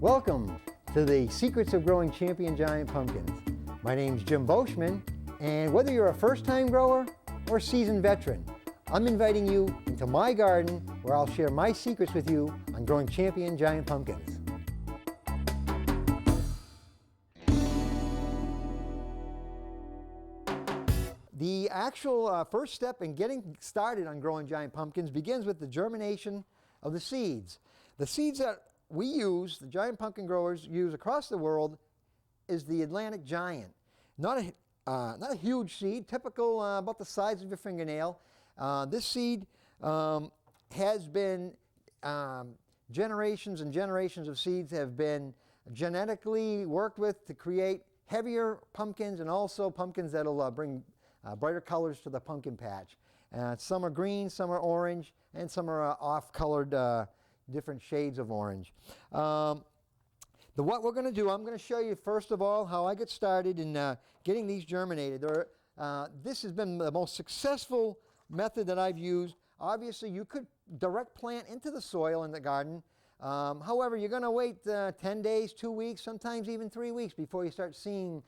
Welcome to the Secrets of Growing Champion Giant Pumpkins. My name's Jim Boschman, and whether you're a first-time grower or seasoned veteran, I'm inviting you into my garden where I'll share my secrets with you on growing champion giant pumpkins. The actual first step in getting started on growing giant pumpkins begins with the germination of the seeds. The seeds that we use, the giant pumpkin growers use across the world, is the Atlantic Giant. Not a huge seed, typical about the size of your fingernail. This seed has been, generations and generations of seeds have been genetically worked with to create heavier pumpkins and also pumpkins that'll bring brighter colors to the pumpkin patch. Some are green, some are orange, and some are off-colored different shades of orange. What we're going to do, I'm going to show you first of all how I get started in getting these germinated. This has been the most successful method that I've used. Obviously, you could direct plant into the soil in the garden. However, you're going to wait 10 days, 2 weeks, sometimes even 3 weeks before you start seeing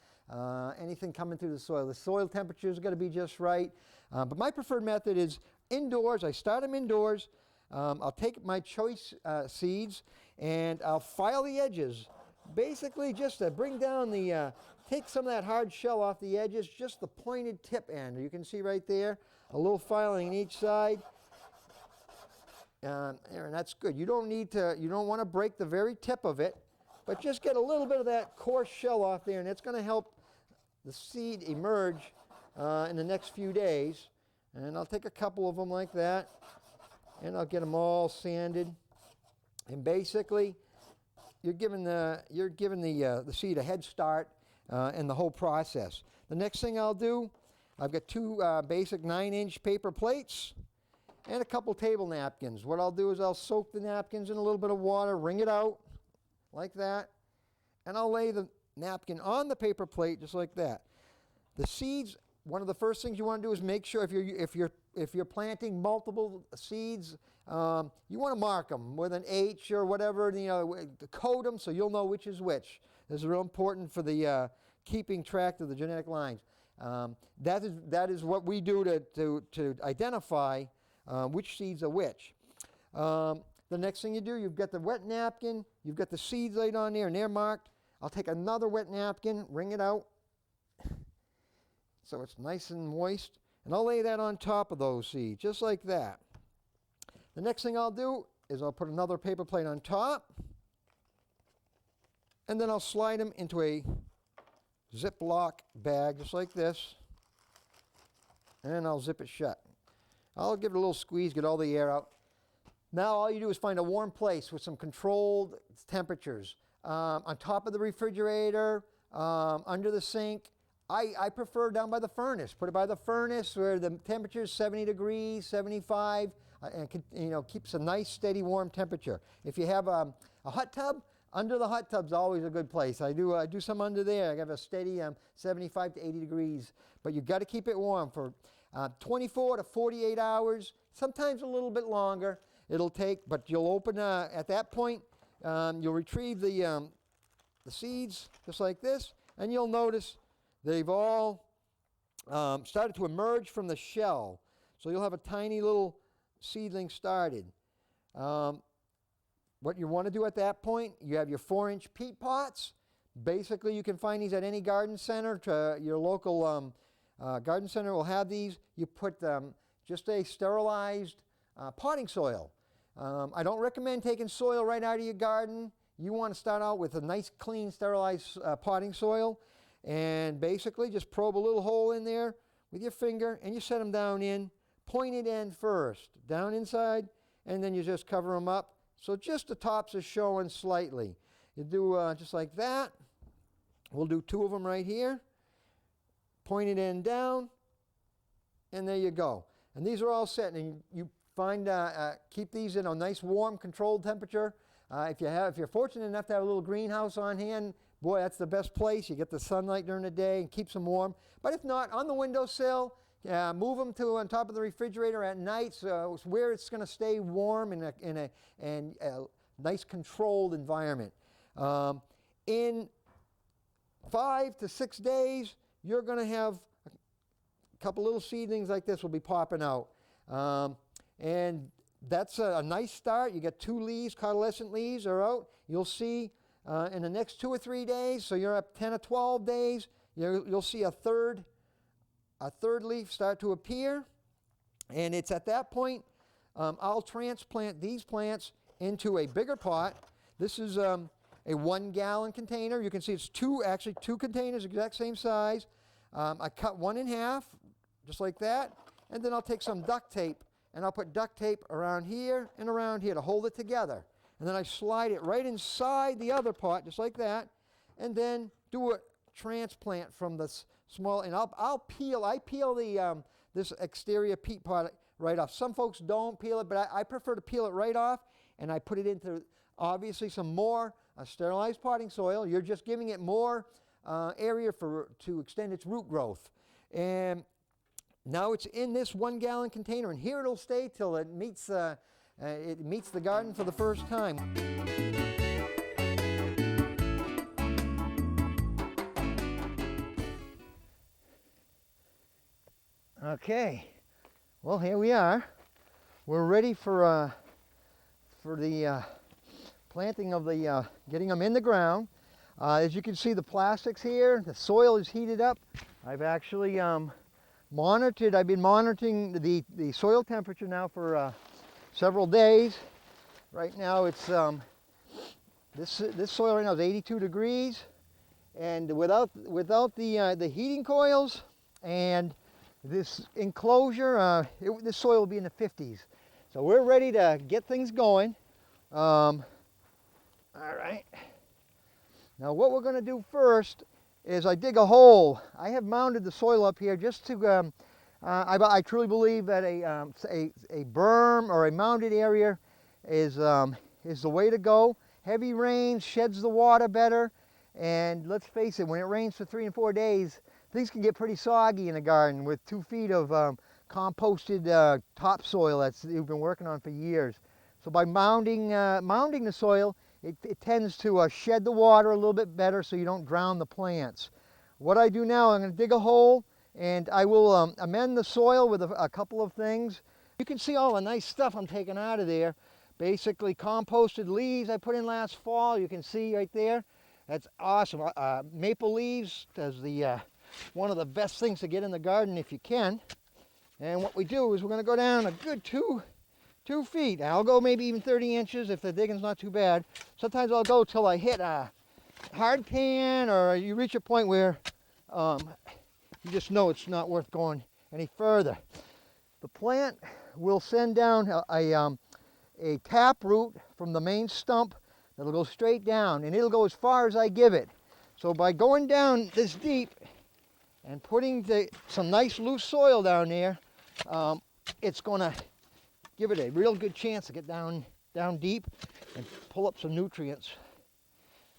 anything coming through the soil. The soil temperature is going to be just right. But my preferred method is indoors. I start them indoors. I'll take my choice seeds and I'll file the edges. Basically just to bring down take some of that hard shell off the edges, just the pointed tip end. You can see right there, a little filing on each side. And that's good. You don't want to break the very tip of it, but just get a little bit of that coarse shell off there, and it's going to help the seed emerge in the next few days. And I'll take a couple of them like that, and I'll get them all sanded. And basically, you're giving the seed a head start in the whole process. The next thing I'll do, I've got two basic 9-inch paper plates and a couple table napkins. What I'll do is I'll soak the napkins in a little bit of water, wring it out like that, and I'll lay the napkin on the paper plate just like that. The seeds, one of the first things you want to do is make sure if you're planting multiple seeds, you want to mark them with an H or whatever, to code them so you'll know which is which. This is real important for the keeping track of the genetic lines. That is what we do to identify which seeds are which. The next thing you do, you've got the wet napkin, you've got the seeds laid on there and they're marked. I'll take another wet napkin, wring it out so it's nice and moist, and I'll lay that on top of those seeds, just like that. The next thing I'll do is I'll put another paper plate on top, and then I'll slide them into a Ziploc bag, just like this, and I'll zip it shut. I'll give it a little squeeze, get all the air out. Now all you do is find a warm place with some controlled temperatures. On top of the refrigerator, under the sink. I prefer down by the furnace. Put it by the furnace where the temperature is 70 degrees, 75, and keeps a nice, steady, warm temperature. If you have a hot tub, under the hot tub's always a good place. I do some under there. I have a steady 75 to 80 degrees, but you've got to keep it warm for 24 to 48 hours, sometimes a little bit longer it'll take, but you'll open, at that point, you'll retrieve the seeds just like this, and you'll notice they've all started to emerge from the shell. So you'll have a tiny little seedling started. What you want to do at that point, you have your 4-inch peat pots. Basically, you can find these at any garden center. Your local garden center will have these. You put just a sterilized potting soil. I don't recommend taking soil right out of your garden. You want to start out with a nice, clean, sterilized potting soil. And basically just probe a little hole in there with your finger, and you set them down in, pointed end first, down inside, and then you just cover them up. So just the tops are showing slightly. You do just like that. We'll do 2 of them right here. Pointed end down, and there you go. And these are all set, and you find keep these in a nice, warm, controlled temperature. If you're fortunate enough to have a little greenhouse on hand, boy, that's the best place. You get the sunlight during the day and keeps them warm. But if not, on the windowsill, move them to on top of the refrigerator at night, so where it's going to stay warm in a nice controlled environment. In 5 to 6 days, you're going to have a couple little seedlings like this will be popping out. And that's a nice start. You get 2 leaves, convalescent leaves are out. You'll see in the next 2 or 3 days, so you're up 10 or 12 days, you'll see a third leaf start to appear. And it's at that point, I'll transplant these plants into a bigger pot. This is a 1-gallon container. You can see it's actually two containers, exact same size. I cut one in half, just like that. And then I'll take some duct tape, and I'll put duct tape around here and around here to hold it together. And then I slide it right inside the other pot, just like that. And then do a transplant from the small, and I peel the, this exterior peat pot right off. Some folks don't peel it, but I prefer to peel it right off, and I put it into, obviously, some more sterilized potting soil. You're just giving it more area to extend its root growth. And now it's in this 1-gallon container, and here it'll stay till it meets the garden for the first time. Okay, well, here we are. We're ready for the planting of the, getting them in the ground. As you can see, the plastics here, the soil is heated up. I've actually I've been monitoring the soil temperature now for several days. Right now it's, this soil right now is 82 degrees. And without the heating coils and this enclosure, this soil will be in the 50s. So we're ready to get things going. All right. Now what we're going to do first is I dig a hole. I have mounded the soil up here just to, I truly believe that a berm or a mounded area is the way to go. Heavy rain sheds the water better, and let's face it, when it rains for 3 and 4 days, things can get pretty soggy in a garden with 2 feet of composted topsoil that you've been working on for years. So by mounding the soil, it tends to shed the water a little bit better so you don't drown the plants. What I do now, I'm going to dig a hole, and I will amend the soil with a couple of things. You can see all the nice stuff I'm taking out of there. Basically composted leaves I put in last fall. You can see right there. That's awesome. Maple leaves is one of the best things to get in the garden if you can. And what we do is we're going to go down a good 2 feet. I'll go maybe even 30 inches if the digging's not too bad. Sometimes I'll go till I hit a hard pan, or you reach a point where you just know it's not worth going any further. The plant will send down a tap root from the main stump that'll go straight down, and it'll go as far as I give it. So by going down this deep and putting some nice loose soil down there, it's going to give it a real good chance to get down deep and pull up some nutrients.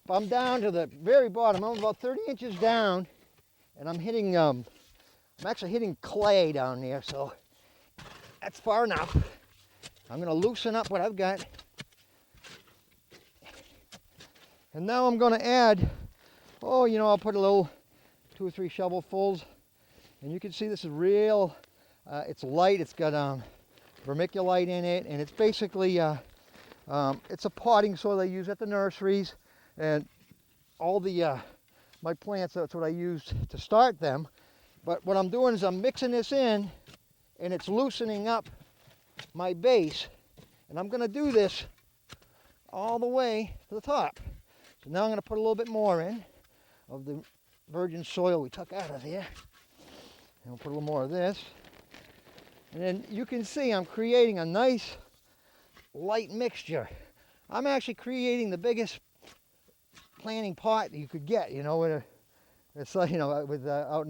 If I'm down to the very bottom, I'm about 30 inches down, and I'm actually hitting clay down there, so that's far enough. I'm going to loosen up what I've got. And now I'm going to add, I'll put a little 2 or 3 shovelfuls. And you can see this is real, it's light, it's got vermiculite in it, and it's basically, it's a potting soil I use at the nurseries. And all my plants, that's what I use to start them. But what I'm doing is I'm mixing this in, and it's loosening up my base. And I'm going to do this all the way to the top. So now I'm going to put a little bit more in of the virgin soil we took out of there. And we'll put a little more of this. And then you can see I'm creating a nice light mixture. I'm actually creating the biggest planting pot you could get, it's like, out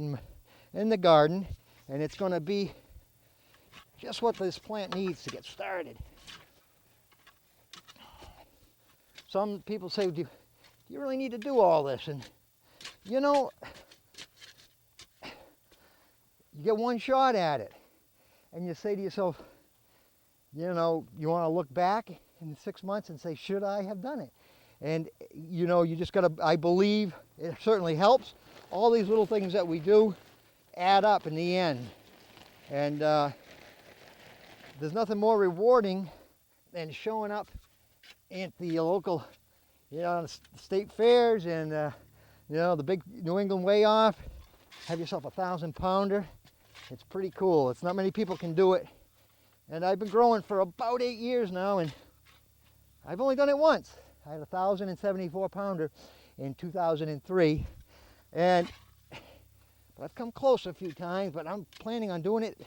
in the garden, and it's going to be just what this plant needs to get started. Some people say, do you really need to do all this? And you get one shot at it, and you say to yourself, you want to look back in 6 months and say, should I have done it? And you know, you just gotta, I believe it certainly helps. All these little things that we do add up in the end. And there's nothing more rewarding than showing up at the local, you know, state fairs and, you know, the big New England Way Off. Have yourself a 1,000-pounder. It's pretty cool. It's not many people can do it. And I've been growing for about 8 years now, and I've only done it once. I had a 1,074-pounder in 2003, and but I've come close a few times. But I'm planning on doing it.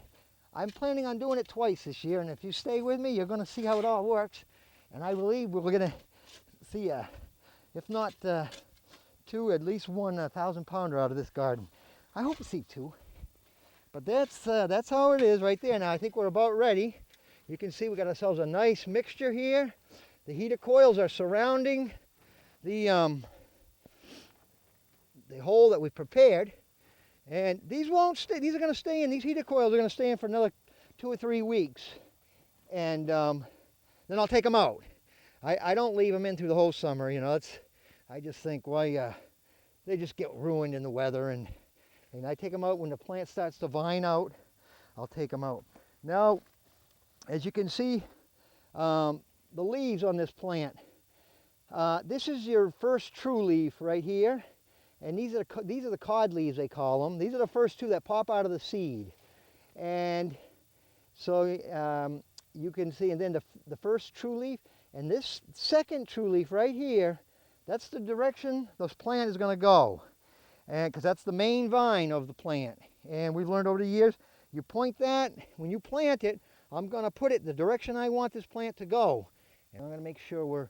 I'm planning on doing it twice this year, and if you stay with me, you're going to see how it all works. And I believe we're going to see, if not two, at least one 1,000-pounder out of this garden. I hope to see two. But that's how it is right there. Now I think we're about ready. You can see we got ourselves a nice mixture here. The heater coils are surrounding the hole that we prepared, and these won't stay. These are going to stay in. These heater coils are going to stay in for another 2 or 3 weeks, and then I'll take them out. I don't leave them in through the whole summer. You know, I just think why they just get ruined in the weather, and I take them out when the plant starts to vine out. I'll take them out. Now, as you can see, the leaves on this plant. This is your first true leaf right here, and these are the cod leaves, they call them. These are the first two that pop out of the seed, and so you can see, and then the first true leaf, and this second true leaf right here, that's the direction this plant is going to go. And because that's the main vine of the plant. And we've learned over the years, you point that, when you plant it, I'm going to put it the direction I want this plant to go. And I'm going to make sure we're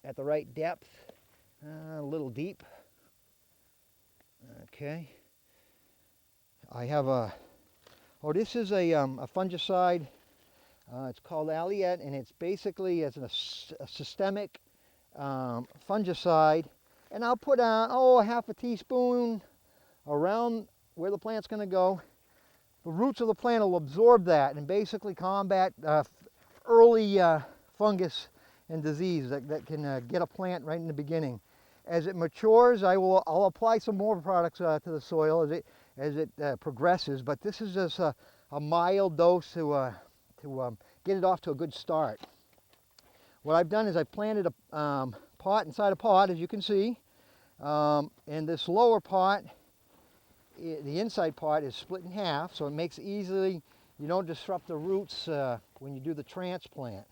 at the right depth, a little deep. Okay. I have this is a fungicide. It's called Alliette, and it's basically a systemic fungicide. And I'll put a half a teaspoon around where the plant's going to go. The roots of the plant will absorb that and basically combat early fungus and disease that can get a plant right in the beginning. As it matures, I'll apply some more products to the soil as it progresses. But this is just a mild dose to get it off to a good start. What I've done is I've planted a pot inside a pot, as you can see. And this lower pot, the inside part is split in half, so it makes easily, you don't disrupt the roots when you do the transplant.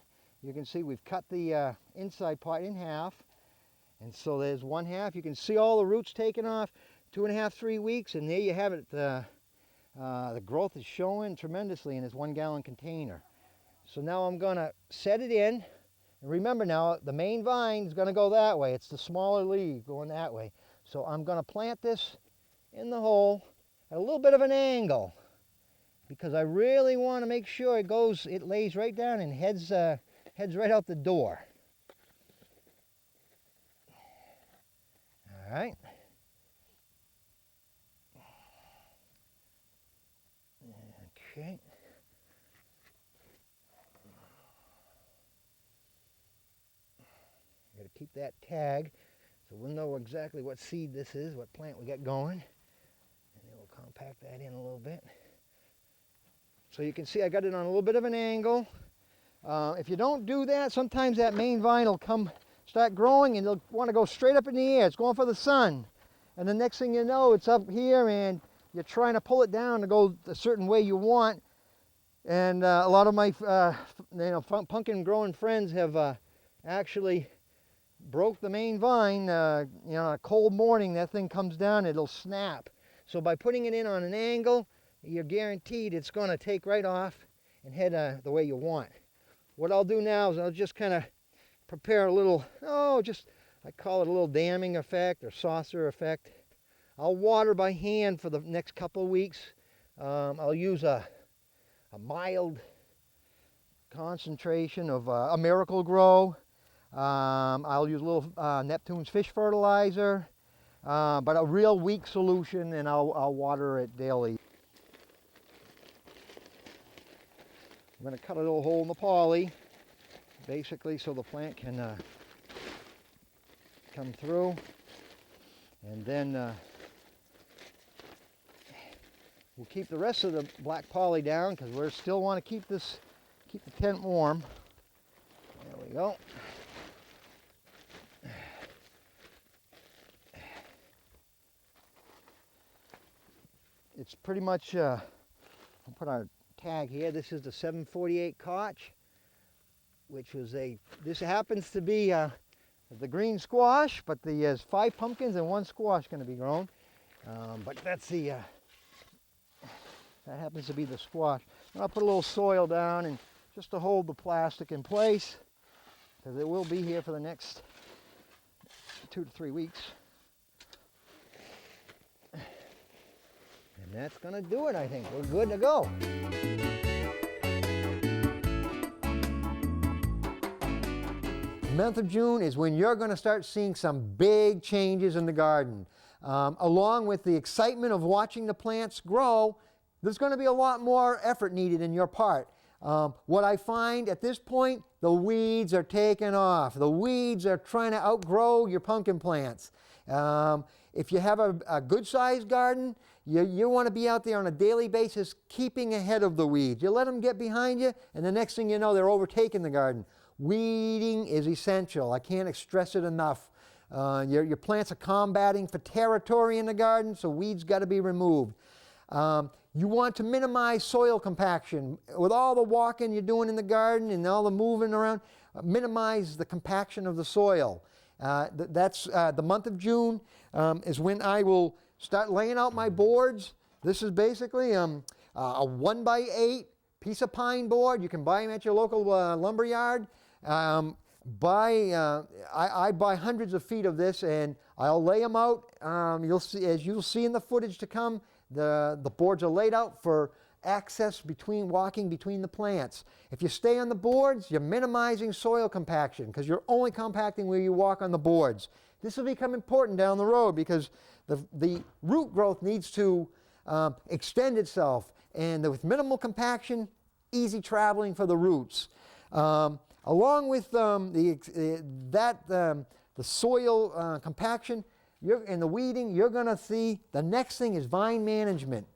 You can see we've cut the inside part in half, and so there's one half. You can see all the roots taken off, 2.5, 3 weeks, and there you have it. The growth is showing tremendously in this 1-gallon container. So now I'm going to set it in. And remember now, the main vine is going to go that way. It's the smaller leaf going that way. So I'm going to plant this in the hole at a little bit of an angle, because I really want to make sure it lays right down and heads right out the door. All right. Okay. Got to keep that tag so we'll know exactly what seed this is, what plant we got going. And then we'll compact that in a little bit. So you can see I got it on a little bit of an angle. If you don't do that, sometimes that main vine will start growing and it'll want to go straight up in the air. It's going for the sun. And the next thing you know, it's up here and you're trying to pull it down to go a certain way you want. And a lot of my pumpkin growing friends have actually broke the main vine. On a cold morning, that thing comes down, it'll snap. So by putting it in on an angle, you're guaranteed it's going to take right off and head the way you want. What I'll do now is I'll just kind of prepare a little, I call it a little damming effect or saucer effect. I'll water by hand for the next couple of weeks. I'll use a mild concentration of a Miracle Grow. I'll use a little Neptune's fish fertilizer, but a real weak solution, and I'll water it daily. I'm going to cut a little hole in the poly, basically so the plant can come through. And then we'll keep the rest of the black poly down because we still want to keep the tent warm. There we go. It's pretty much, I'll put our tag here. This is the 748 Koch, which was this happens to be the green squash, but there's 5 pumpkins and 1 squash going to be grown. But that's that happens to be the squash. And I'll put a little soil down and just to hold the plastic in place, because it will be here for the next 2 to 3 weeks. And that's going to do it, I think. We're good to go. The month of June is when you're going to start seeing some big changes in the garden. Along with the excitement of watching the plants grow, there's going to be a lot more effort needed in your part. What I find at this point, the weeds are taking off. The weeds are trying to outgrow your pumpkin plants. If you have a good-sized garden, you want to be out there on a daily basis keeping ahead of the weeds. You let them get behind you, and the next thing you know, they're overtaking the garden. Weeding is essential. I can't stress it enough. Your plants are combating for territory in the garden, so weeds got to be removed. You want to minimize soil compaction. With all the walking you're doing in the garden and all the moving around, minimize the compaction of the soil. That's the month of June is when I will start laying out my boards. This is basically a 1x8 piece of pine board. You can buy them at your local lumber yard. I buy hundreds of feet of this, and I'll lay them out. As you'll see in the footage to come, the boards are laid out for access walking between the plants. If you stay on the boards, you're minimizing soil compaction because you're only compacting where you walk on the boards. This will become important down the road because the root growth needs to extend itself, and with minimal compaction, easy traveling for the roots. Along with the soil compaction and the weeding, you're going to see the next thing is vine management.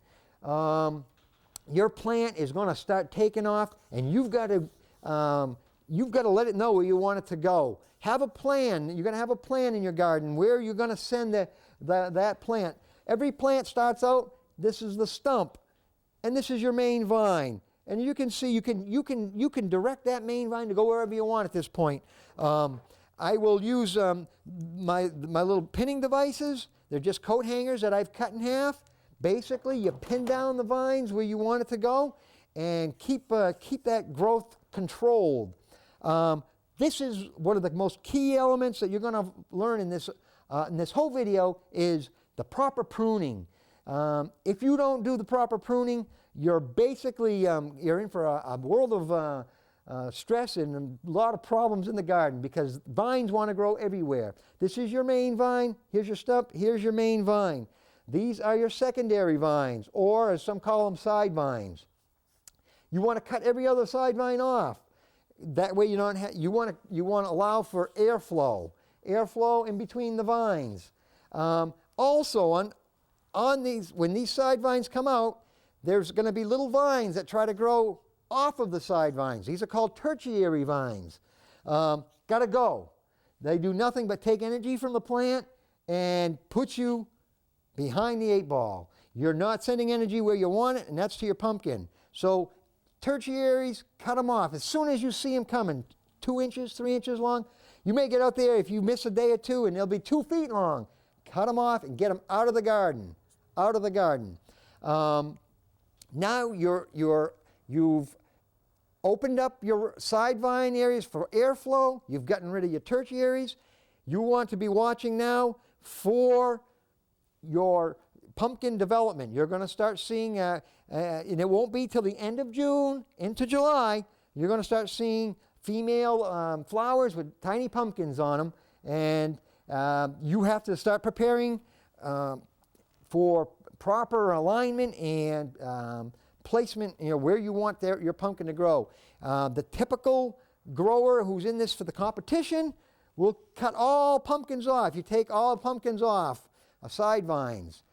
Your plant is going to start taking off, and you've got to let it know where you want it to go. Have a plan. You're going to have a plan in your garden where you're going to send that plant. Every plant starts out, this is the stump, and this is your main vine. And you can see, you can direct that main vine to go wherever you want at this point. I will use my little pinning devices. They're just coat hangers that I've cut in half. Basically, you pin down the vines where you want it to go and keep that growth controlled. This is one of the most key elements that you're going to learn in this whole video is the proper pruning. If you don't do the proper pruning, you're basically you're in for a world of stress and a lot of problems in the garden because vines want to grow everywhere. This is your main vine. Here's your stump. Here's your main vine. These are your secondary vines, or as some call them, side vines. You want to cut every other side vine off. That way you don't you want to allow for airflow in between the vines. Also on these, when these side vines come out, there's going to be little vines that try to grow off of the side vines. These are called tertiary vines. Got to go. They do nothing but take energy from the plant and put you behind the 8 ball. You're not sending energy where you want it, and that's to your pumpkin. So tertiaries, cut them off. As soon as you see them coming, 2 inches, 3 inches long, you may get out there if you miss a day or two, and they'll be 2 feet long. Cut them off and get them out of the garden. Out of the garden. Now you've opened up your side vine areas for airflow. You've gotten rid of your tertiaries. You want to be watching now for your pumpkin development. You're going to start seeing, and it won't be till the end of June into July, you're going to start seeing female flowers with tiny pumpkins on them, and you have to start preparing for proper alignment and placement, where you want your pumpkin to grow. The typical grower who's in this for the competition we'll cut all pumpkins off. You take all pumpkins off, side vines.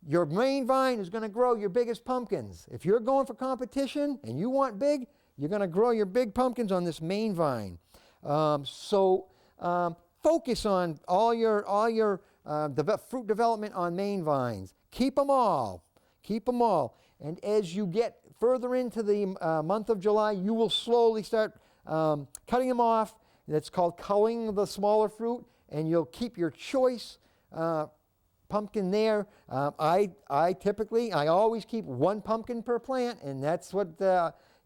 Your main vine is going to grow your biggest pumpkins. If you're going for competition and you want big, you're going to grow your big pumpkins on this main vine. Focus on all your fruit development on main vines. Keep them all. Keep them all. And as you get further into the month of July, you will slowly start cutting them off. That's called culling the smaller fruit, and you'll keep your choice pumpkin there. I always keep one pumpkin per plant, and that's what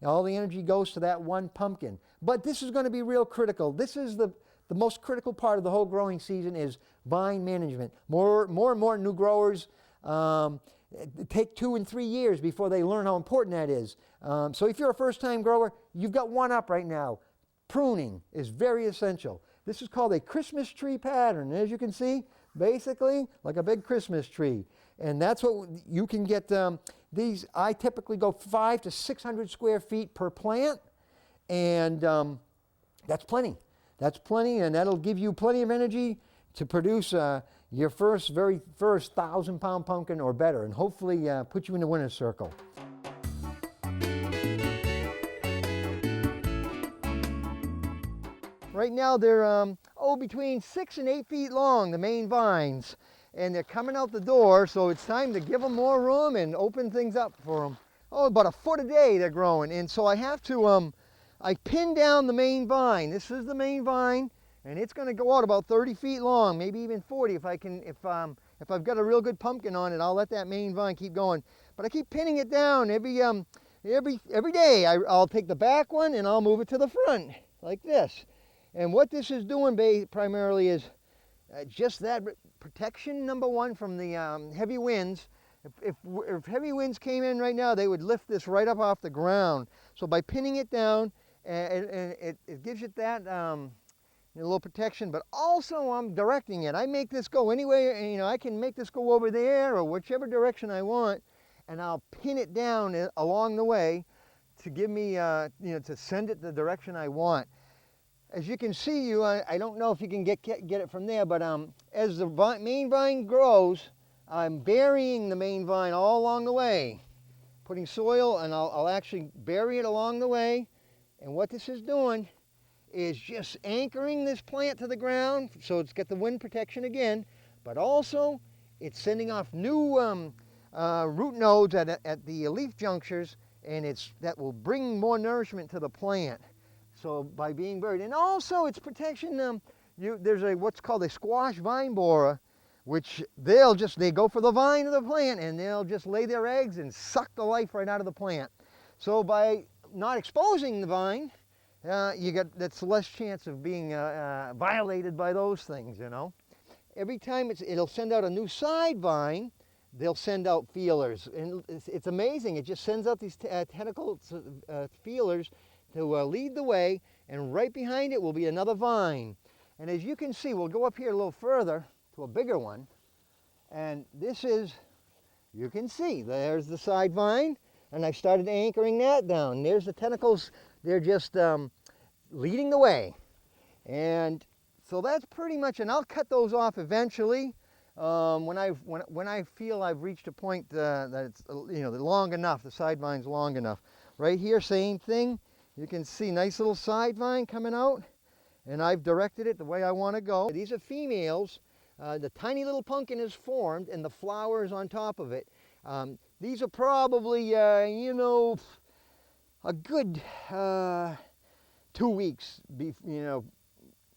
all the energy goes to that one pumpkin. But this is going to be real critical. This is the most critical part of the whole growing season is vine management. More and more new growers take 2 and 3 years before they learn how important that is. So if you're a first-time grower, you've got one up right now. Pruning is very essential. This is called a Christmas tree pattern. As you can see, basically like a big Christmas tree. And that's what you can get. These, I typically go 500 to 600 square feet per plant. And that's plenty. That's plenty, and that'll give you plenty of energy to produce your very first 1,000-pound pumpkin or better, and hopefully put you in the winner's circle. Right now they're between 6 and 8 feet long, the main vines, and they're coming out the door, so it's time to give them more room and open things up for them. About a foot a day they're growing, and so I have to I pin down the main vine. This is the main vine, and it's going to go out about 30 feet long, maybe even 40 if I've got a real good pumpkin on it. I'll let that main vine keep going. But I keep pinning it down every day. I'll take the back one and I'll move it to the front like this. And what this is doing primarily is just that protection, number one, from the heavy winds. If heavy winds came in right now, they would lift this right up off the ground. So by pinning it down, it gives it that a little protection, but also I'm directing it. I make this go anyway, I can make this go over there or whichever direction I want, and I'll pin it down along the way to give me, to send it the direction I want. As you can see, I don't know if you can get it from there, but as the main vine grows, I'm burying the main vine all along the way, putting soil, and I'll actually bury it along the way. And what this is doing is just anchoring this plant to the ground, so it's got the wind protection again, but also it's sending off new root nodes at the leaf junctures, and that will bring more nourishment to the plant. So by being buried, and also it's protection. There's what's called a squash vine borer, which they go for the vine of the plant, and they'll just lay their eggs and suck the life right out of the plant. So by not exposing the vine, that's less chance of being violated by those things, Every time it'll send out a new side vine, they'll send out feelers. And it's amazing. It just sends out these tentacle feelers to lead the way, and right behind it will be another vine. And as you can see, we'll go up here a little further to a bigger one. And this is, you can see, there's the side vine. And I've started anchoring that down. There's the tentacles. They're just leading the way. And so that's pretty much, and I'll cut those off eventually when I feel I've reached a point that it's long enough, the side vine's long enough. Right here, same thing. You can see nice little side vine coming out, and I've directed it the way I want to go. These are females. The tiny little pumpkin is formed, and the flower is on top of it. These are probably, a good 2 weeks,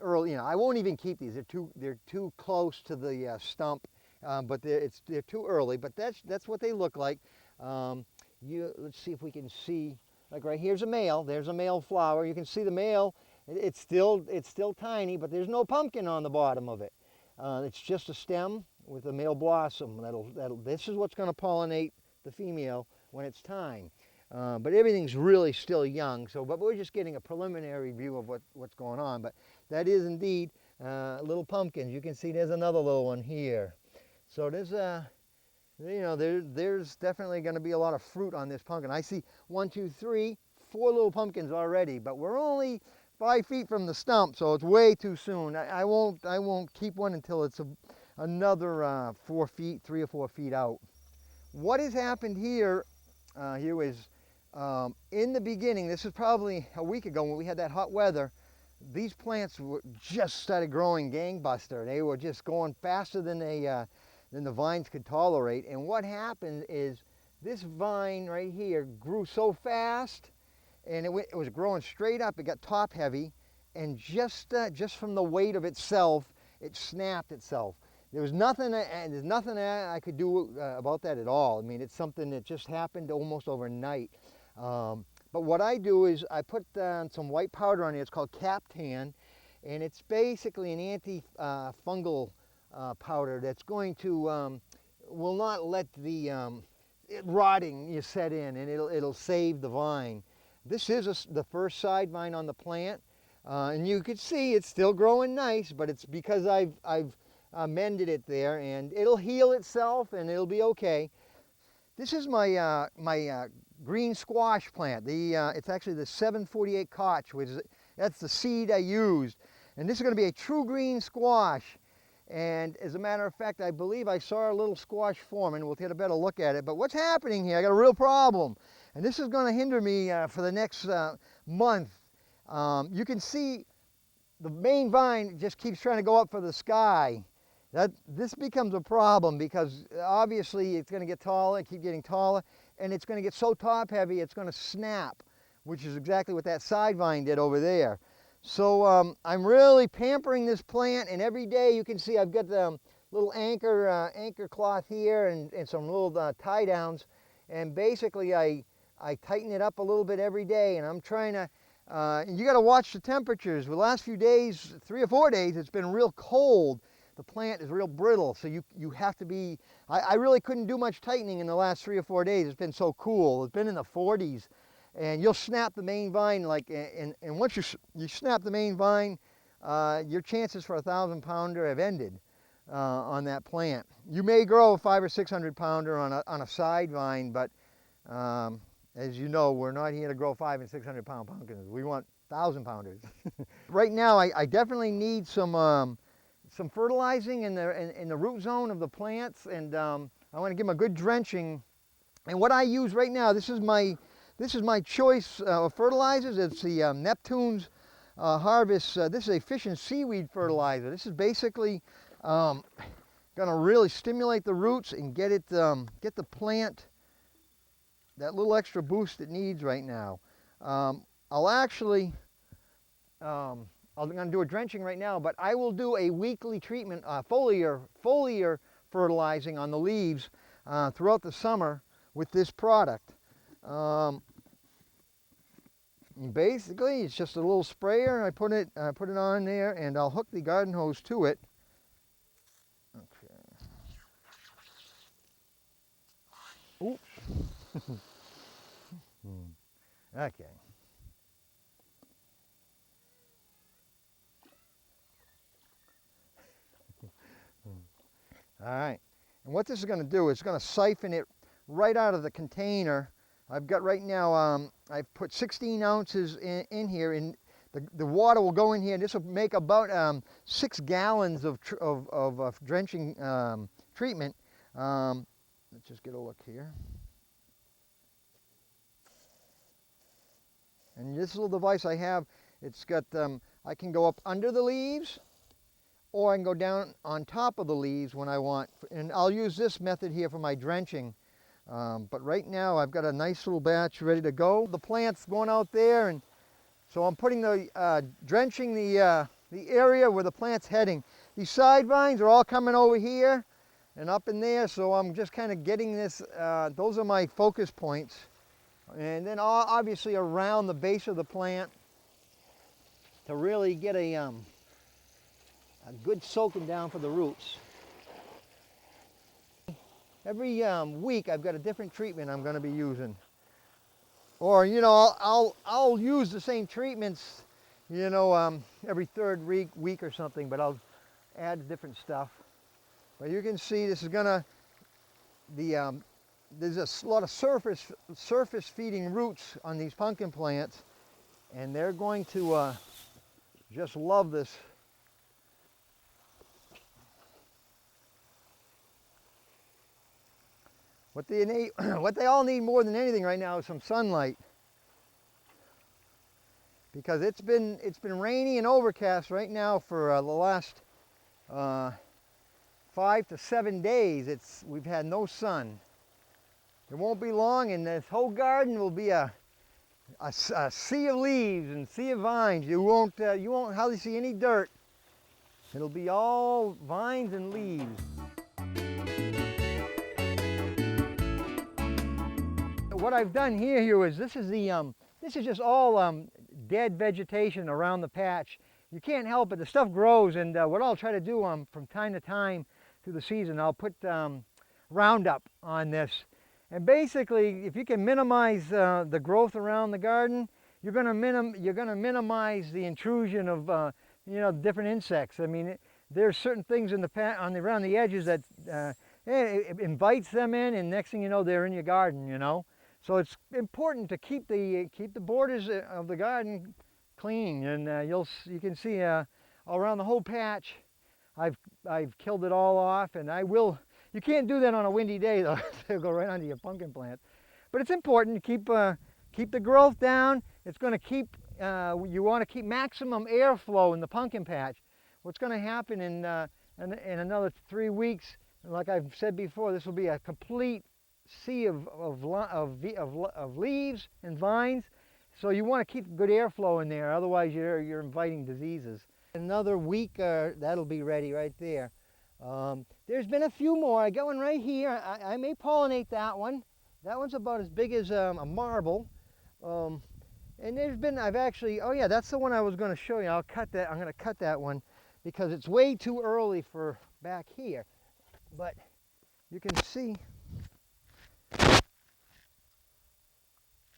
early. I won't even keep these. They're too close to the stump, but they're too early. But that's what they look like. Let's see if we can see. Like right here's a male. There's a male flower. You can see the male. It's still tiny, but there's no pumpkin on the bottom of it. It's just a stem with a male blossom. This is what's going to pollinate the female when it's time. But everything's really still young. But we're just getting a preliminary view of what's going on. But that is indeed little pumpkins. You can see there's another little one here. So there's there's definitely going to be a lot of fruit on this pumpkin. I see 1, 2, 3, 4 little pumpkins already, but we're only 5 feet from the stump, so it's way too soon. I won't keep one until it's another 4 feet, 3 or 4 feet out. What has happened here, in the beginning, this is probably a week ago when we had that hot weather, these plants just started growing gangbuster. They were just going faster than the vines could tolerate. And what happened is this vine right here grew so fast, and it was growing straight up. It got top heavy, and just from the weight of itself, it snapped itself. There's nothing I could do about that at all. I mean, it's something that just happened almost overnight. But what I do is I put some white powder on it. It's called Captan, and it's basically an anti-fungal powder that's going to will not let the rotting set in, and it'll save the vine. This is the first side vine on the plant, and you can see it's still growing nice, but it's because I've mended it there, and it'll heal itself and it'll be okay. This is my green squash plant. It's actually the 748 Koch, that's the seed I used. And this is going to be a true green squash. And as a matter of fact, I believe I saw a little squash forming. We'll get a better look at it. But what's happening here? I got a real problem. And this is going to hinder me for the next month. You can see the main vine just keeps trying to go up for the sky. This becomes a problem because obviously it's going to get taller, keep getting taller, and it's going to get so top heavy it's going to snap, which is exactly what that side vine did over there. So I'm really pampering this plant, and every day you can see I've got the little anchor cloth here and some little tie downs, and basically I tighten it up a little bit every day, and I'm trying to you got to watch the temperatures. The last few days, 3 or 4 days, it's been real cold. The plant is real brittle, so you have to be, I really couldn't do much tightening in the last 3 or 4 days. It's been so cool. It's been in the 40s, and you'll snap the main vine, and once you snap the main vine, your chances for a 1,000-pounder have ended on that plant. You may grow a 500 or 600 pounder on a side vine, but as you know, we're not here to grow 500 and 600 pound pumpkins. We want 1,000 pounders. Right now, I definitely need some fertilizing in the root zone of the plants, and I want to give them a good drenching. And what I use right now, this is my choice of fertilizers. It's the Neptune's Harvest. This is a fish and seaweed fertilizer. This is basically going to really stimulate the roots and get the plant that little extra boost it needs right now. I'm going to do a drenching right now, but I will do a weekly treatment, foliar fertilizing on the leaves throughout the summer with this product. Basically, it's just a little sprayer. I put it on there, and I'll hook the garden hose to it. Okay. Oops. Okay. All right, and what this is going to do is going to siphon it right out of the container. I've got right now, I've put 16 ounces in here, and the water will go in here. This will make about 6 gallons of drenching treatment. Let's just get a look here. And this little device I have, it's got, I can go up under the leaves, or I can go down on top of the leaves when I want. And I'll use this method here for my drenching. But right now I've got a nice little batch ready to go. The plant's going out there, and so I'm putting drenching the area where the plant's heading. These side vines are all coming over here and up in there, so I'm just kind of getting this, those are my focus points. And then obviously around the base of the plant to really get a good soaking down for the roots. Every week I've got a different treatment I'm going to be using. Or, you know, I'll use the same treatments, you know, every third week or something, but I'll add different stuff. But you can see this is going to, there's a lot of surface feeding roots on these pumpkin plants, and they're going to Just love this. What they all need more than anything right now is some sunlight, because it's been rainy and overcast right now for the last 5 to 7 days. We've had no sun. It won't be long, and this whole garden will be a sea of leaves and sea of vines. You won't hardly see any dirt. It'll be all vines and leaves. What I've done here is this is just all dead vegetation around the patch. You can't help it. The stuff grows, and what I'll try to do from time to time through the season, I'll put Roundup on this. And basically, if you can minimize the growth around the garden, you're going to minimize the intrusion of different insects. I mean, there's certain things in around the edges that it invites them in, and next thing you know, they're in your garden. So it's important to keep the borders of the garden clean, and you can see around the whole patch, I've killed it all off, and I will. You can't do that on a windy day though; they'll go right onto your pumpkin plant. But it's important to keep the growth down. It's going to keep. You want to keep maximum airflow in the pumpkin patch. What's going to happen in another 3 weeks? Like I've said before, this will be a complete sea of leaves and vines, so you want to keep good airflow in there, otherwise you're inviting diseases. Another week that'll be ready right there. There's been a few more. I got one right here. I may pollinate that one. That one's about as big as a marble. And oh yeah, that's the one I was going to show you. I'm going to cut that one because it's way too early for back here. But you can see.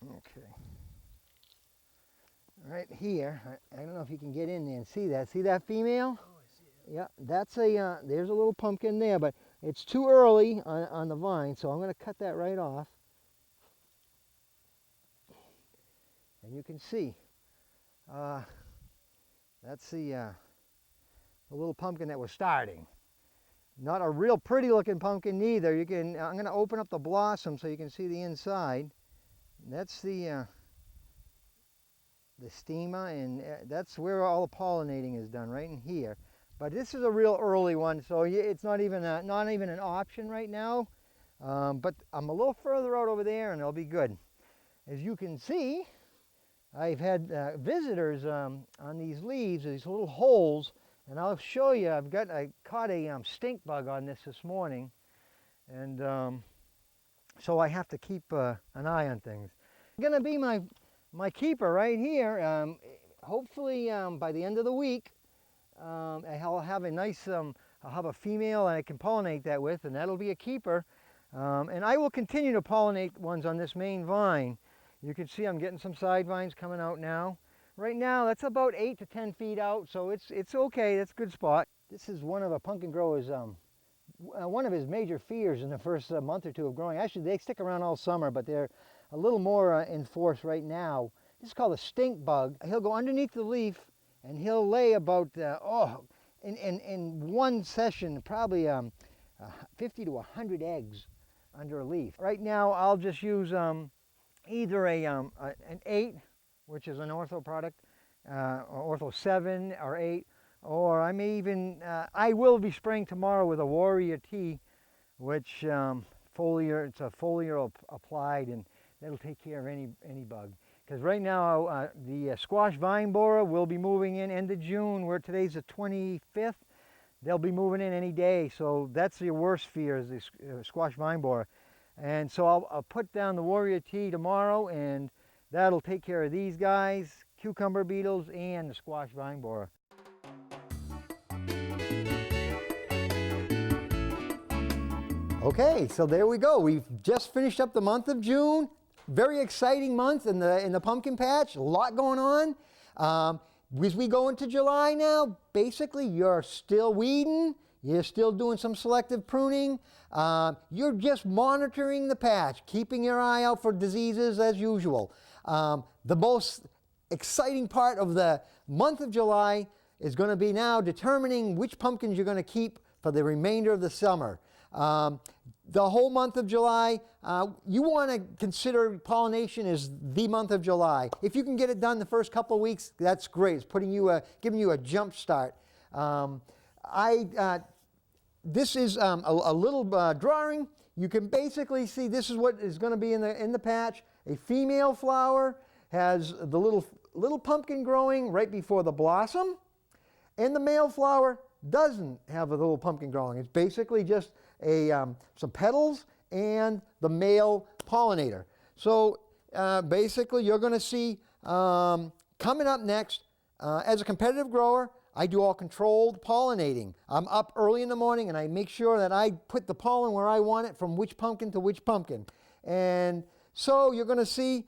Okay. Right here, I don't know if you can get in there and see that. See that female? Oh, I see it. Yeah, that's there's a little pumpkin there, but it's too early on the vine, so I'm going to cut that right off. And you can see, that's the little pumpkin that was starting. Not a real pretty looking pumpkin either. I'm going to open up the blossom so you can see the inside. That's the stigma, and that's where all the pollinating is done, right in here. But this is a real early one, so it's not even an option right now. But I'm a little further out over there, and it'll be good. As you can see, I've had visitors on these leaves, these little holes, and I'll show you. I caught a stink bug on this morning, and so I have to keep an eye on things. It's going to be my keeper right here. Hopefully by the end of the week, I'll have a nice, I'll have a female I can pollinate that with, and that'll be a keeper. And I will continue to pollinate ones on this main vine. You can see I'm getting some side vines coming out now. Right now, that's about 8 to 10 feet out, so it's okay. That's a good spot. This is one of a pumpkin grower's one of his major fears in the first month or two of growing. Actually, they stick around all summer, but they're a little more in force right now. This is called a stink bug. He'll go underneath the leaf, and he'll lay about, in one session, probably 50 to 100 eggs under a leaf. Right now, I'll just use either an 8, which is an ortho product, or ortho 7 or 8, or I may even, I will be spraying tomorrow with a Warrior T, which it's a foliar applied, and that'll take care of any bug. Because right now the squash vine borer will be moving in end of June, where today's the 25th. They'll be moving in any day, so that's your worst fear, is the squash vine borer. And so I'll put down the Warrior T tomorrow, and that'll take care of these guys, cucumber beetles, and the squash vine borer. Okay, so there we go. We've just finished up the month of June. Very exciting month in the pumpkin patch. A lot going on. As we go into July now, basically you're still weeding. You're still doing some selective pruning. You're just monitoring the patch, keeping your eye out for diseases as usual. The most exciting part of the month of July is going to be now determining which pumpkins you're going to keep for the remainder of the summer. The whole month of July, you want to consider pollination as the month of July. If you can get it done the first couple of weeks, that's great. It's giving you a jump start. This is a little drawing. You can basically see this is what is going to be in the patch. A female flower has the little pumpkin growing right before the blossom, and the male flower doesn't have a little pumpkin growing. It's basically just some petals and the male pollinator. So basically you're going to see coming up next, as a competitive grower, I do all controlled pollinating. I'm up early in the morning and I make sure that I put the pollen where I want it from which pumpkin to which pumpkin. And so you're going to see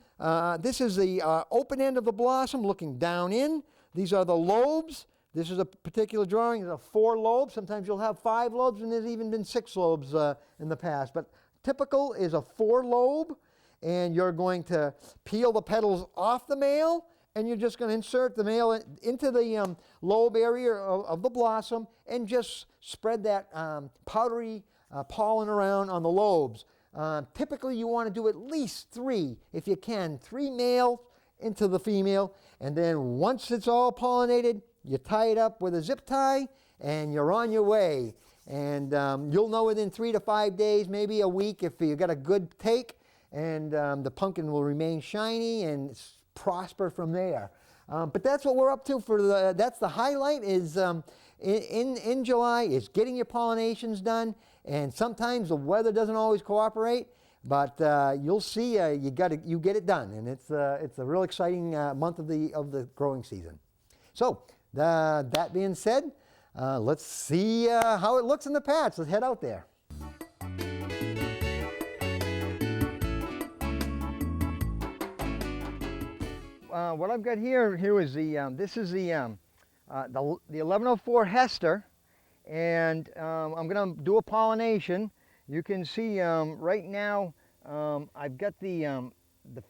this is the open end of the blossom looking down in. These are the lobes. This is a particular drawing. There's 4 lobes. Sometimes you'll have 5 lobes, and there's even been 6 lobes in the past. But typical is a 4 lobe, and you're going to peel the petals off the male, and you're just going to insert the male into the lobe area of the blossom and just spread that powdery pollen around on the lobes. Typically, you want to do at least 3, if you can, 3 male into the female, and then once it's all pollinated, you tie it up with a zip tie, and you're on your way. And you'll know within 3 to 5 days, maybe a week, if you got a good take, and the pumpkin will remain shiny and prosper from there. But that's what we're up to that's the highlight is in July is getting your pollinations done. And sometimes the weather doesn't always cooperate, but you'll see you get it done, and it's a real exciting month of the growing season. So that being said, let's see how it looks in the patch. Let's head out there. What I've got here is this is the 1104 Hester, and I'm going to do a pollination. You can see right now I've got the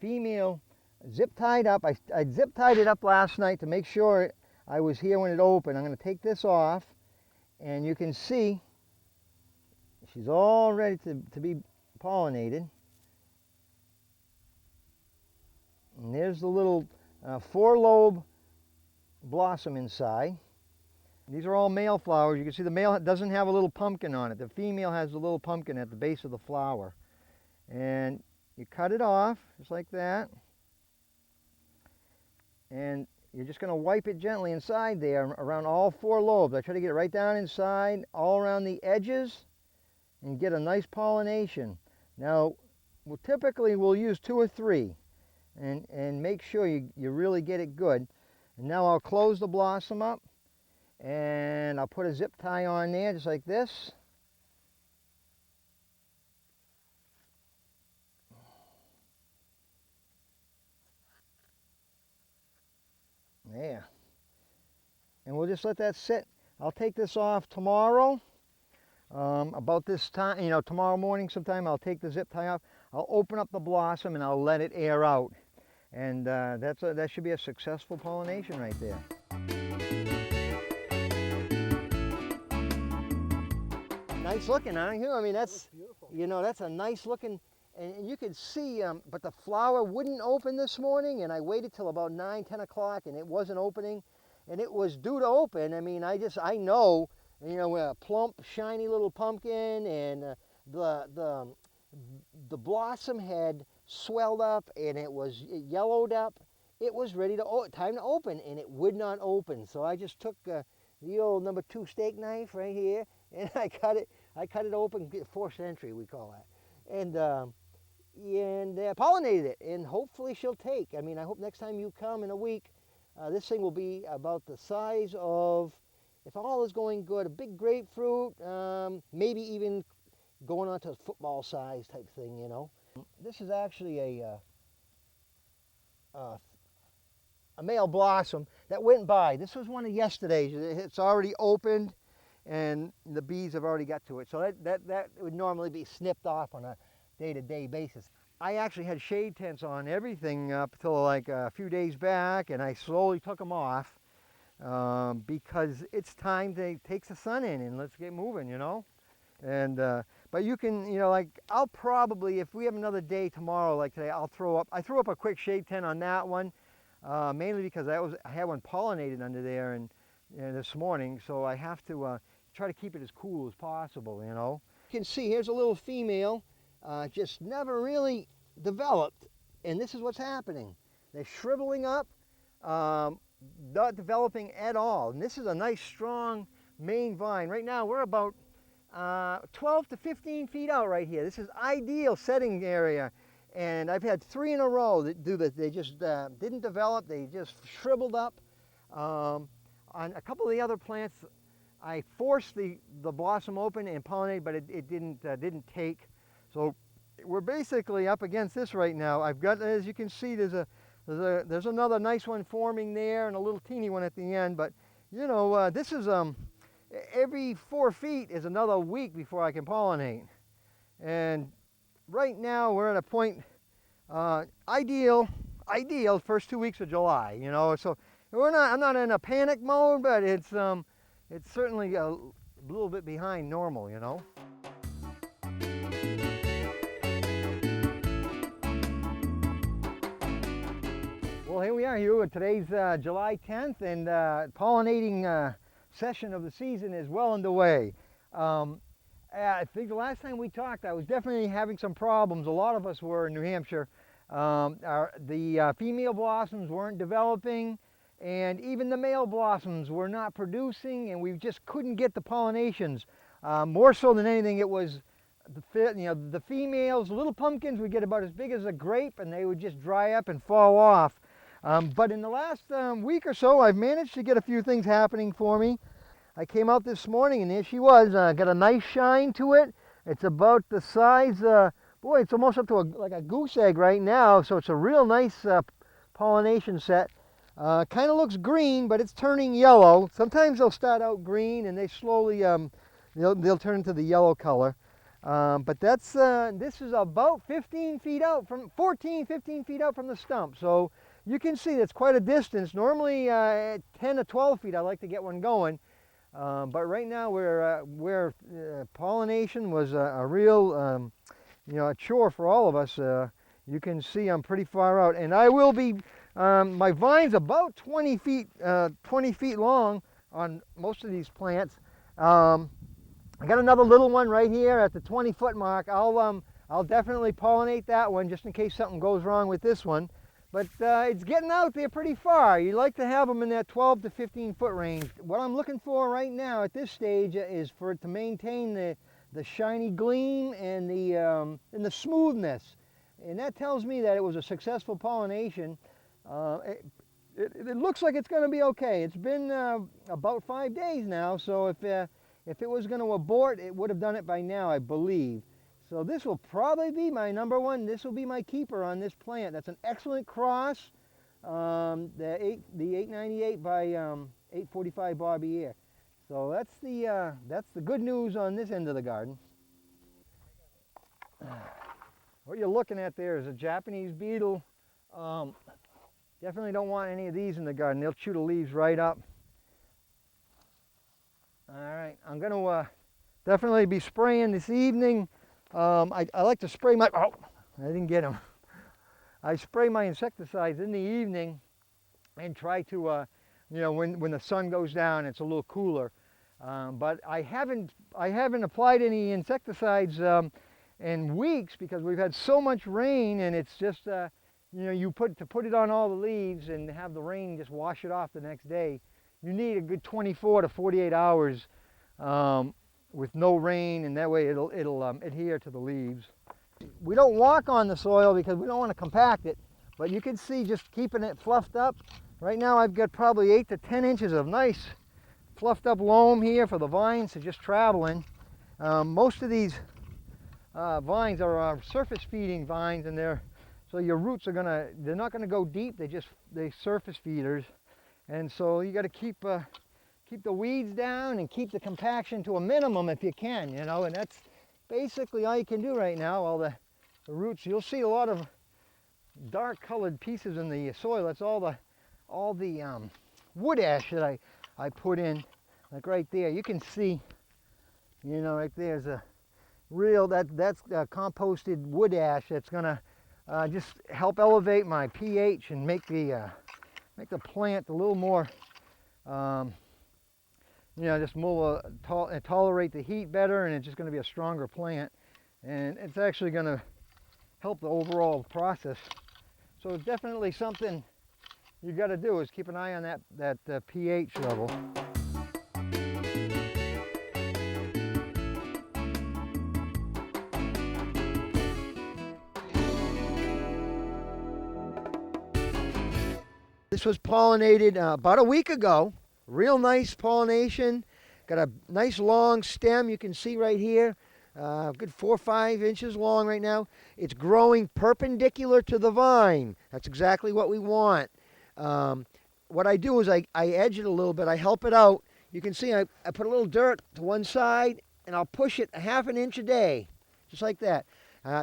female zip tied up. I zip tied it up last night to make sure I was here when it opened. I'm going to take this off, and you can see she's all ready to be pollinated. And there's the little 4-lobe blossom inside. These are all male flowers. You can see the male doesn't have a little pumpkin on it. The female has a little pumpkin at the base of the flower. And you cut it off just like that. And you're just going to wipe it gently inside there around all 4 lobes. I try to get it right down inside, all around the edges, and get a nice pollination. Now, typically we'll use 2 or 3. And make sure you really get it good. And now I'll close the blossom up, and I'll put a zip tie on there just like this. There. And we'll just let that sit. I'll take this off tomorrow. About this time, tomorrow morning sometime, I'll take the zip tie off. I'll open up the blossom and I'll let it air out. And that should be a successful pollination right there. Nice looking, aren't you? I mean, that's that's a nice looking, and you could see, but the flower wouldn't open this morning, and I waited till about 9, 10 o'clock, and it wasn't opening, and it was due to open. I mean, I know, a plump, shiny little pumpkin, and the blossom had swelled up, and it yellowed up. It was ready time to open, and it would not open. So I just took the old number 2 steak knife right here, and I cut it open, forced entry we call that, and pollinated it, and hopefully she'll take. I mean, I hope next time you come in a week, this thing will be about the size of, if all is going good, a big grapefruit, maybe even going on to a football size type thing, This is actually a male blossom that went by. This was one of yesterday's. It's already opened, and the bees have already got to it. So that would normally be snipped off on a day-to-day basis. I actually had shade tents on everything up until like a few days back, and I slowly took them off because it's time to take the sun in and let's get moving, you know. And but you can, you know, like I'll probably, if we have another day tomorrow like today, I threw up a quick shade tent on that one, mainly because I had one pollinated under there and this morning, so I have to try to keep it as cool as possible, you know. You can see here's a little female, just never really developed, and this is what's happening. They're shriveling up, not developing at all. And this is a nice strong main vine. Right now we're about 12 to 15 feet out right here. This is ideal setting area, and I've had 3 in a row that do this. They just didn't develop. They just shriveled up. On a couple of the other plants, I forced the blossom open and pollinated, but it didn't take. So we're basically up against this right now. I've got, as you can see, there's another nice one forming there and a little teeny one at the end. But you know, this is every 4 feet is another week before I can pollinate. And right now we're at a point, ideal first 2 weeks of July, you know. So I'm not in a panic mode, but it's certainly a little bit behind normal, you know. Well, here we are, Hugh, and today's July 10th, and pollinating session of the season is well underway. I think the last time we talked, I was definitely having some problems. A lot of us were in New Hampshire. The female blossoms weren't developing, and even the male blossoms were not producing, and we just couldn't get the pollinations. More so than anything, it was the females, little pumpkins would get about as big as a grape, and they would just dry up and fall off. But in the last week or so, I've managed to get a few things happening for me. I came out this morning, and there she was. Got a nice shine to it. It's about the size, boy, it's almost up to like a goose egg right now. So it's a real nice pollination set. Kind of looks green, but it's turning yellow. Sometimes they'll start out green, and they slowly they'll turn into the yellow color. But this is about 15 feet out from 15 feet out from the stump. So you can see that's quite a distance. Normally at 10 to 12 feet I like to get one going, but right now where pollination was a real a chore for all of us. You can see I'm pretty far out, and I will be my vine's about 20 feet long on most of these plants. I got another little one right here at the 20-foot mark. I'll definitely pollinate that one just in case something goes wrong with this one. But it's getting out there pretty far. You like to have them in that 12 to 15-foot range. What I'm looking for right now at this stage is for it to maintain the shiny gleam and the smoothness. And that tells me that it was a successful pollination. It looks like it's going to be okay. It's been about 5 days now, so if it was going to abort, it would have done it by now, I believe. So this will probably be my number one. This will be my keeper on this plant. That's an excellent cross, the 898 by 845 Barbier. So that's the good news on this end of the garden. What you're looking at there is a Japanese beetle. Definitely don't want any of these in the garden. They'll chew the leaves right up. All right, I'm going to definitely be spraying this evening. I like to spray my, oh, I didn't get him. I spray my insecticides in the evening and try to, when the sun goes down, it's a little cooler. But I haven't applied any insecticides in weeks because we've had so much rain, and it's just, to put it on all the leaves and have the rain just wash it off the next day. You need a good 24 to 48 hours with no rain, and that way it'll adhere to the leaves. We don't walk on the soil because we don't want to compact it, but you can see just keeping it fluffed up. Right now I've got probably 8 to 10 inches of nice fluffed up loam here for the vines to just travel in. Most of these vines are surface feeding vines, and so your roots they're not gonna go deep. They're surface feeders. And so you got to keep the weeds down and keep the compaction to a minimum if you can, and that's basically all you can do right now while the roots. You'll see a lot of dark colored pieces in the soil. That's all the wood ash that I put in, like right there. You can see, you know, right there's a real, that's composted wood ash that's gonna just help elevate my pH and make the plant a little more, you know, just more tolerate the heat better, and it's just going to be a stronger plant, and it's actually going to help the overall process. So it's definitely something you got to do, is keep an eye on that pH level. This was pollinated about a week ago. Real nice pollination. Got a nice long stem, you can see right here. Good 4 or 5 inches long right now. It's growing perpendicular to the vine. That's exactly what we want. What I do is I edge it a little bit. I help it out. You can see I put a little dirt to one side, and I'll push it 1/2 inch a day, just like that.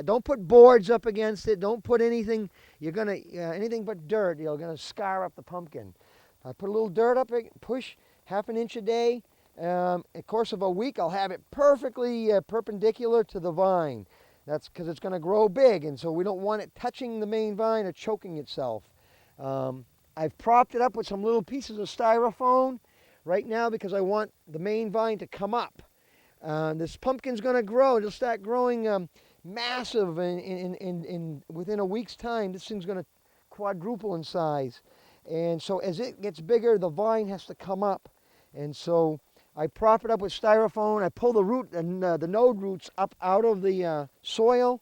Don't put boards up against it. Don't put anything. You're gonna anything but dirt. You're gonna scar up the pumpkin. I put a little dirt up, push 1/2 inch a day. In the course of a week, I'll have it perfectly perpendicular to the vine. That's because it's going to grow big, and so we don't want it touching the main vine or choking itself. I've propped it up with some little pieces of styrofoam right now because I want the main vine to come up. This pumpkin's going to grow. It'll start growing massive in within a week's time. This thing's going to quadruple in size. And so as it gets bigger, the vine has to come up. And so I prop it up with styrofoam. I pull the root and the node roots up out of the soil.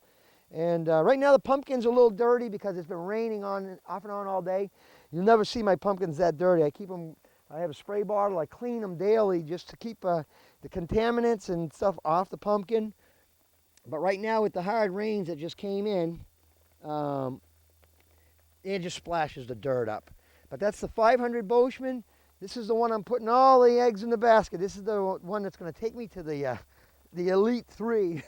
And right now the pumpkin's a little dirty because it's been raining off and on all day. You'll never see my pumpkins that dirty. I keep them, I have a spray bottle. I clean them daily just to keep the contaminants and stuff off the pumpkin. But right now with the hard rains that just came in, it just splashes the dirt up. But that's the 500 Boschman. This is the one I'm putting all the eggs in the basket. This is the one that's going to take me to the Elite 3.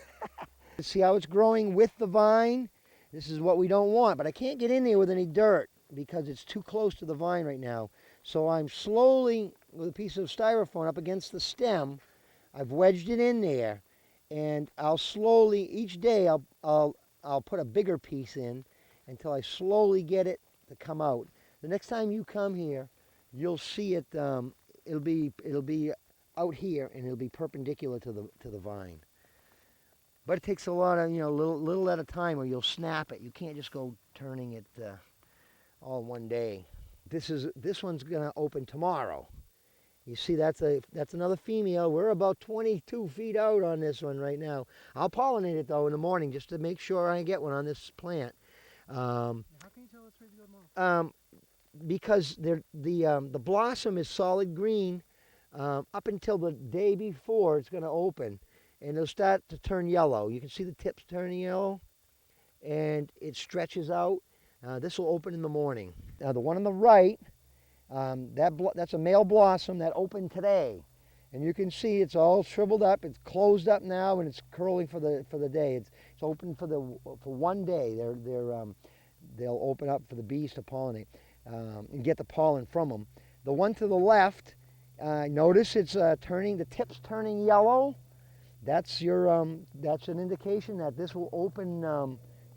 See how it's growing with the vine? This is what we don't want. But I can't get in there with any dirt because it's too close to the vine right now. So I'm slowly, with a piece of styrofoam up against the stem, I've wedged it in there. And I'll slowly, each day, I'll put a bigger piece in until I slowly get it to come out. The next time you come here, you'll see it. It'll be out here, and it'll be perpendicular to the vine. But it takes a lot of, little at a time, or you'll snap it. You can't just go turning it all one day. This one's gonna open tomorrow. You see, that's another female. We're about 22 feet out on this one right now. I'll pollinate it though in the morning just to make sure I get one on this plant. How can you tell it's ready to go tomorrow? Because the blossom is solid green up until the day before it's going to open, and it'll start to turn yellow. You can see the tips turning yellow, and it stretches out. This will open in the morning. Now the one on the right, that's a male blossom that opened today, and you can see it's all shriveled up. It's closed up now, and it's curling for the day. It's open for one day. They'll open up for the bees to pollinate. And get the pollen from them. The one to the left, notice it's the tip's turning yellow. That's an indication that this will open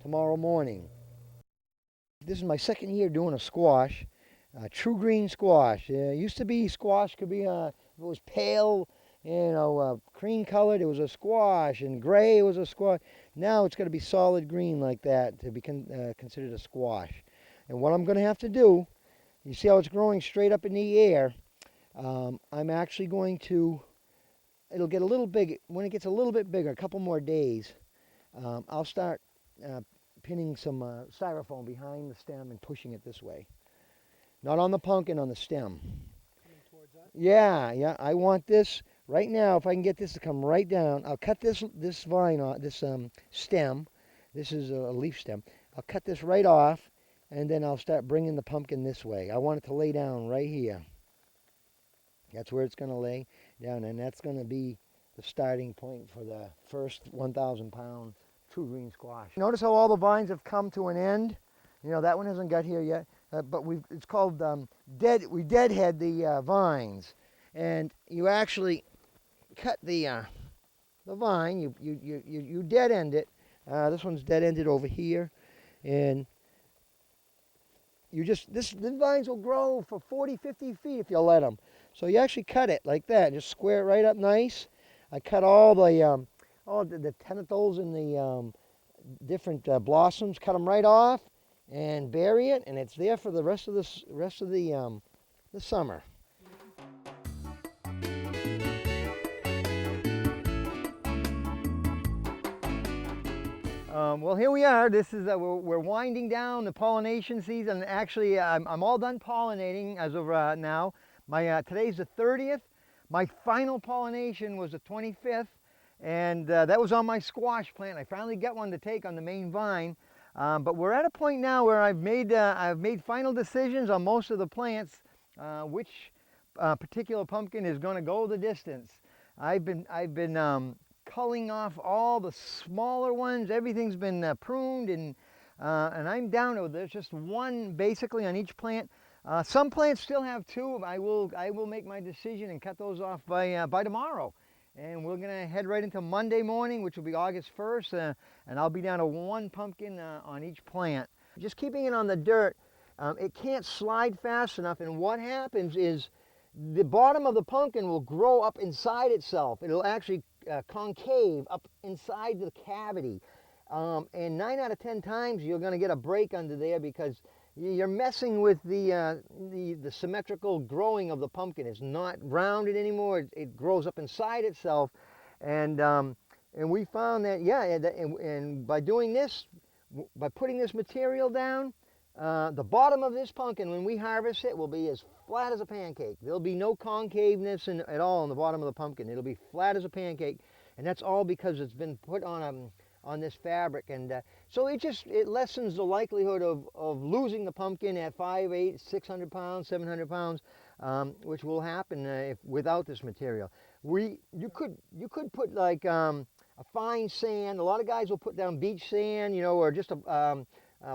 tomorrow morning. This is my second year doing a squash, true green squash. It used to be squash could be if it was pale, cream colored, it was a squash, and gray, it was a squash. Now it's got to be solid green like that to be considered a squash. And what I'm going to have to do, you see how it's growing straight up in the air. I'm actually going to, it'll get a little big. When it gets a little bit bigger, a couple more days, I'll start pinning some styrofoam behind the stem and pushing it this way. Not on the pumpkin, on the stem. Coming towards that? Yeah, I want this right now. If I can get this to come right down, I'll cut this vine off, this stem. This is a leaf stem. I'll cut this right off. And then I'll start bringing the pumpkin this way. I want it to lay down right here. That's where it's going to lay down, and that's going to be the starting point for the first 1,000 pound true green squash. Notice how all the vines have come to an end. You know, that one hasn't got here yet, but it's called we deadhead the vines. And you actually cut the vine, you dead end it. This one's dead ended over here. And the vines will grow for 40, 50 feet if you let them. So you actually cut it like that, just square it right up nice. I cut all the tentacles and the different blossoms, cut them right off and bury it, and it's there for the rest of the summer. Well, here we are. This is we're winding down the pollination season. Actually, I'm all done pollinating as of now. Today's the 30th. My final pollination was the 25th, and that was on my squash plant. I finally got one to take on the main vine, but we're at a point now where I've made final decisions on most of the plants, which particular pumpkin is going to go the distance. I've been culling off all the smaller ones. Everything's been pruned, and I'm down to there's just one basically on each plant. Some plants still have two. I will make my decision and cut those off by tomorrow, and we're gonna head right into Monday morning, which will be August 1st, and I'll be down to one pumpkin on each plant. Just keeping it on the dirt, it can't slide fast enough, and what happens is the bottom of the pumpkin will grow up inside itself. It'll actually concave up inside the cavity, and 9 out of 10 times you're going to get a break under there because you're messing with the symmetrical growing of the pumpkin. It's not rounded anymore. It grows up inside itself, and we found that and by doing this, by putting this material down, the bottom of this pumpkin when we harvest it will be as flat as a pancake. There'll be no concaveness at all on the bottom of the pumpkin. It'll be flat as a pancake, and that's all because it's been put on this fabric, and so it lessens the likelihood of losing the pumpkin at 5, 8, 600 pounds, 700 pounds, which will happen without this material. You could put like a fine sand. A lot of guys will put down beach sand, or just a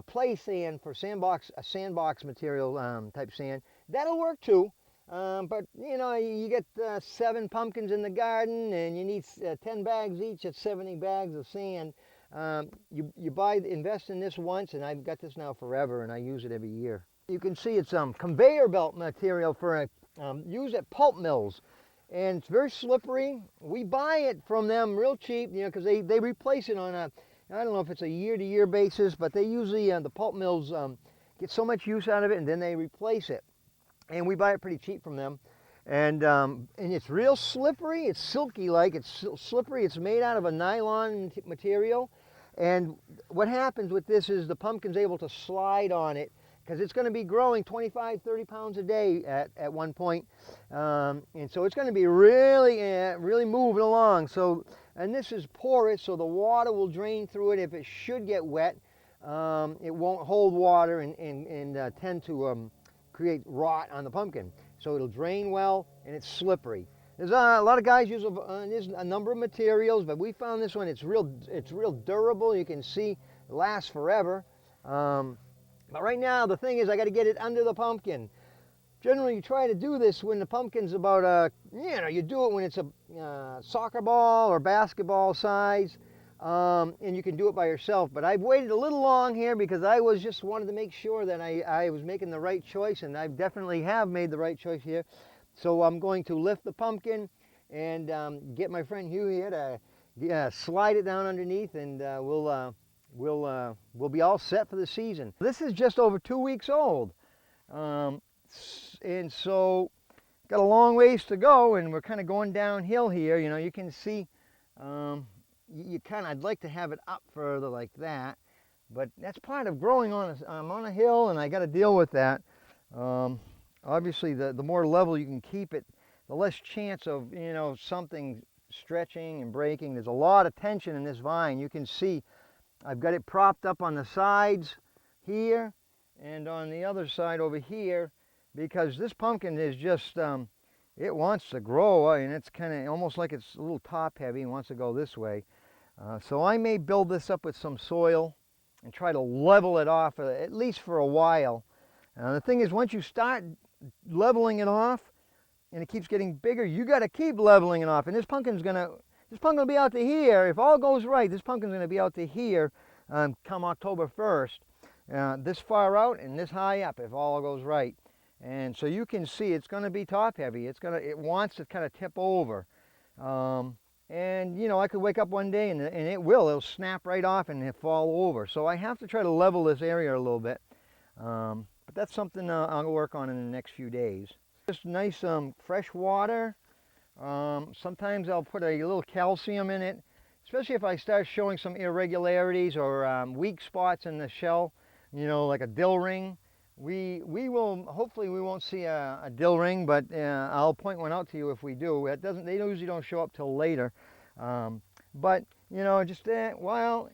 play sand for a sandbox material type sand. That'll work too, but you get 7 pumpkins in the garden, and you need 10 bags each. At 70 bags of sand. You invest in this once, and I've got this now forever, and I use it every year. You can see it's conveyor belt material for used at pulp mills, and it's very slippery. We buy it from them real cheap, because they replace it on I don't know if it's a year-to-year basis, but they usually, the pulp mills get so much use out of it, and then they replace it. And we buy it pretty cheap from them. And it's real slippery. It's silky like. It's slippery. It's made out of a nylon material. And what happens with this is the pumpkin's able to slide on it, because it's going to be growing 25, 30 pounds a day at one point. And so it's going to be really moving along. And this is porous, so the water will drain through it. If it should get wet, it won't hold water and tend to create rot on the pumpkin. So it'll drain well, and it's slippery. There's a lot of guys use a number of materials, but we found this one. It's real durable. You can see it lasts forever. But right now, the thing is, I got to get it under the pumpkin. Generally, you try to do this when the pumpkin's about you do it when it's a soccer ball or basketball size, and you can do it by yourself. But I've waited a little long here because I just wanted to make sure that I was making the right choice, and I definitely have made the right choice here. So I'm going to lift the pumpkin and get my friend Hugh here to slide it down underneath, and we'll be all set for the season. This is just over 2 weeks old. And so got a long ways to go, and we're kind of going downhill here. You can see I'd like to have it up further like that, but that's part of growing I'm on a hill, and I got to deal with that. Obviously the more level you can keep it, the less chance of something stretching and breaking. There's a lot of tension in this vine. You can see I've got it propped up on the sides here and on the other side over here, because this pumpkin is just, it wants to grow, and it's kind of almost like it's a little top heavy and wants to go this way. So I may build this up with some soil and try to level it off at least for a while. The thing is, once you start leveling it off and it keeps getting bigger, you got to keep leveling it off. And this pumpkin will be out to here. If all goes right, this pumpkin's going to be out to here come October 1st. This far out and this high up if all goes right. And so you can see it's going to be top heavy. It wants to kind of tip over. And you know, I could wake up one day and it'll snap right off and it'll fall over. So I have to try to level this area a little bit. But that's something I'll work on in the next few days. Just nice fresh water. Sometimes I'll put a little calcium in it, especially if I start showing some irregularities or weak spots in the shell, you know, like a dill ring. Hopefully we won't see a dill ring, but I'll point one out to you if we do. They usually don't show up till later. But, you know, just, well,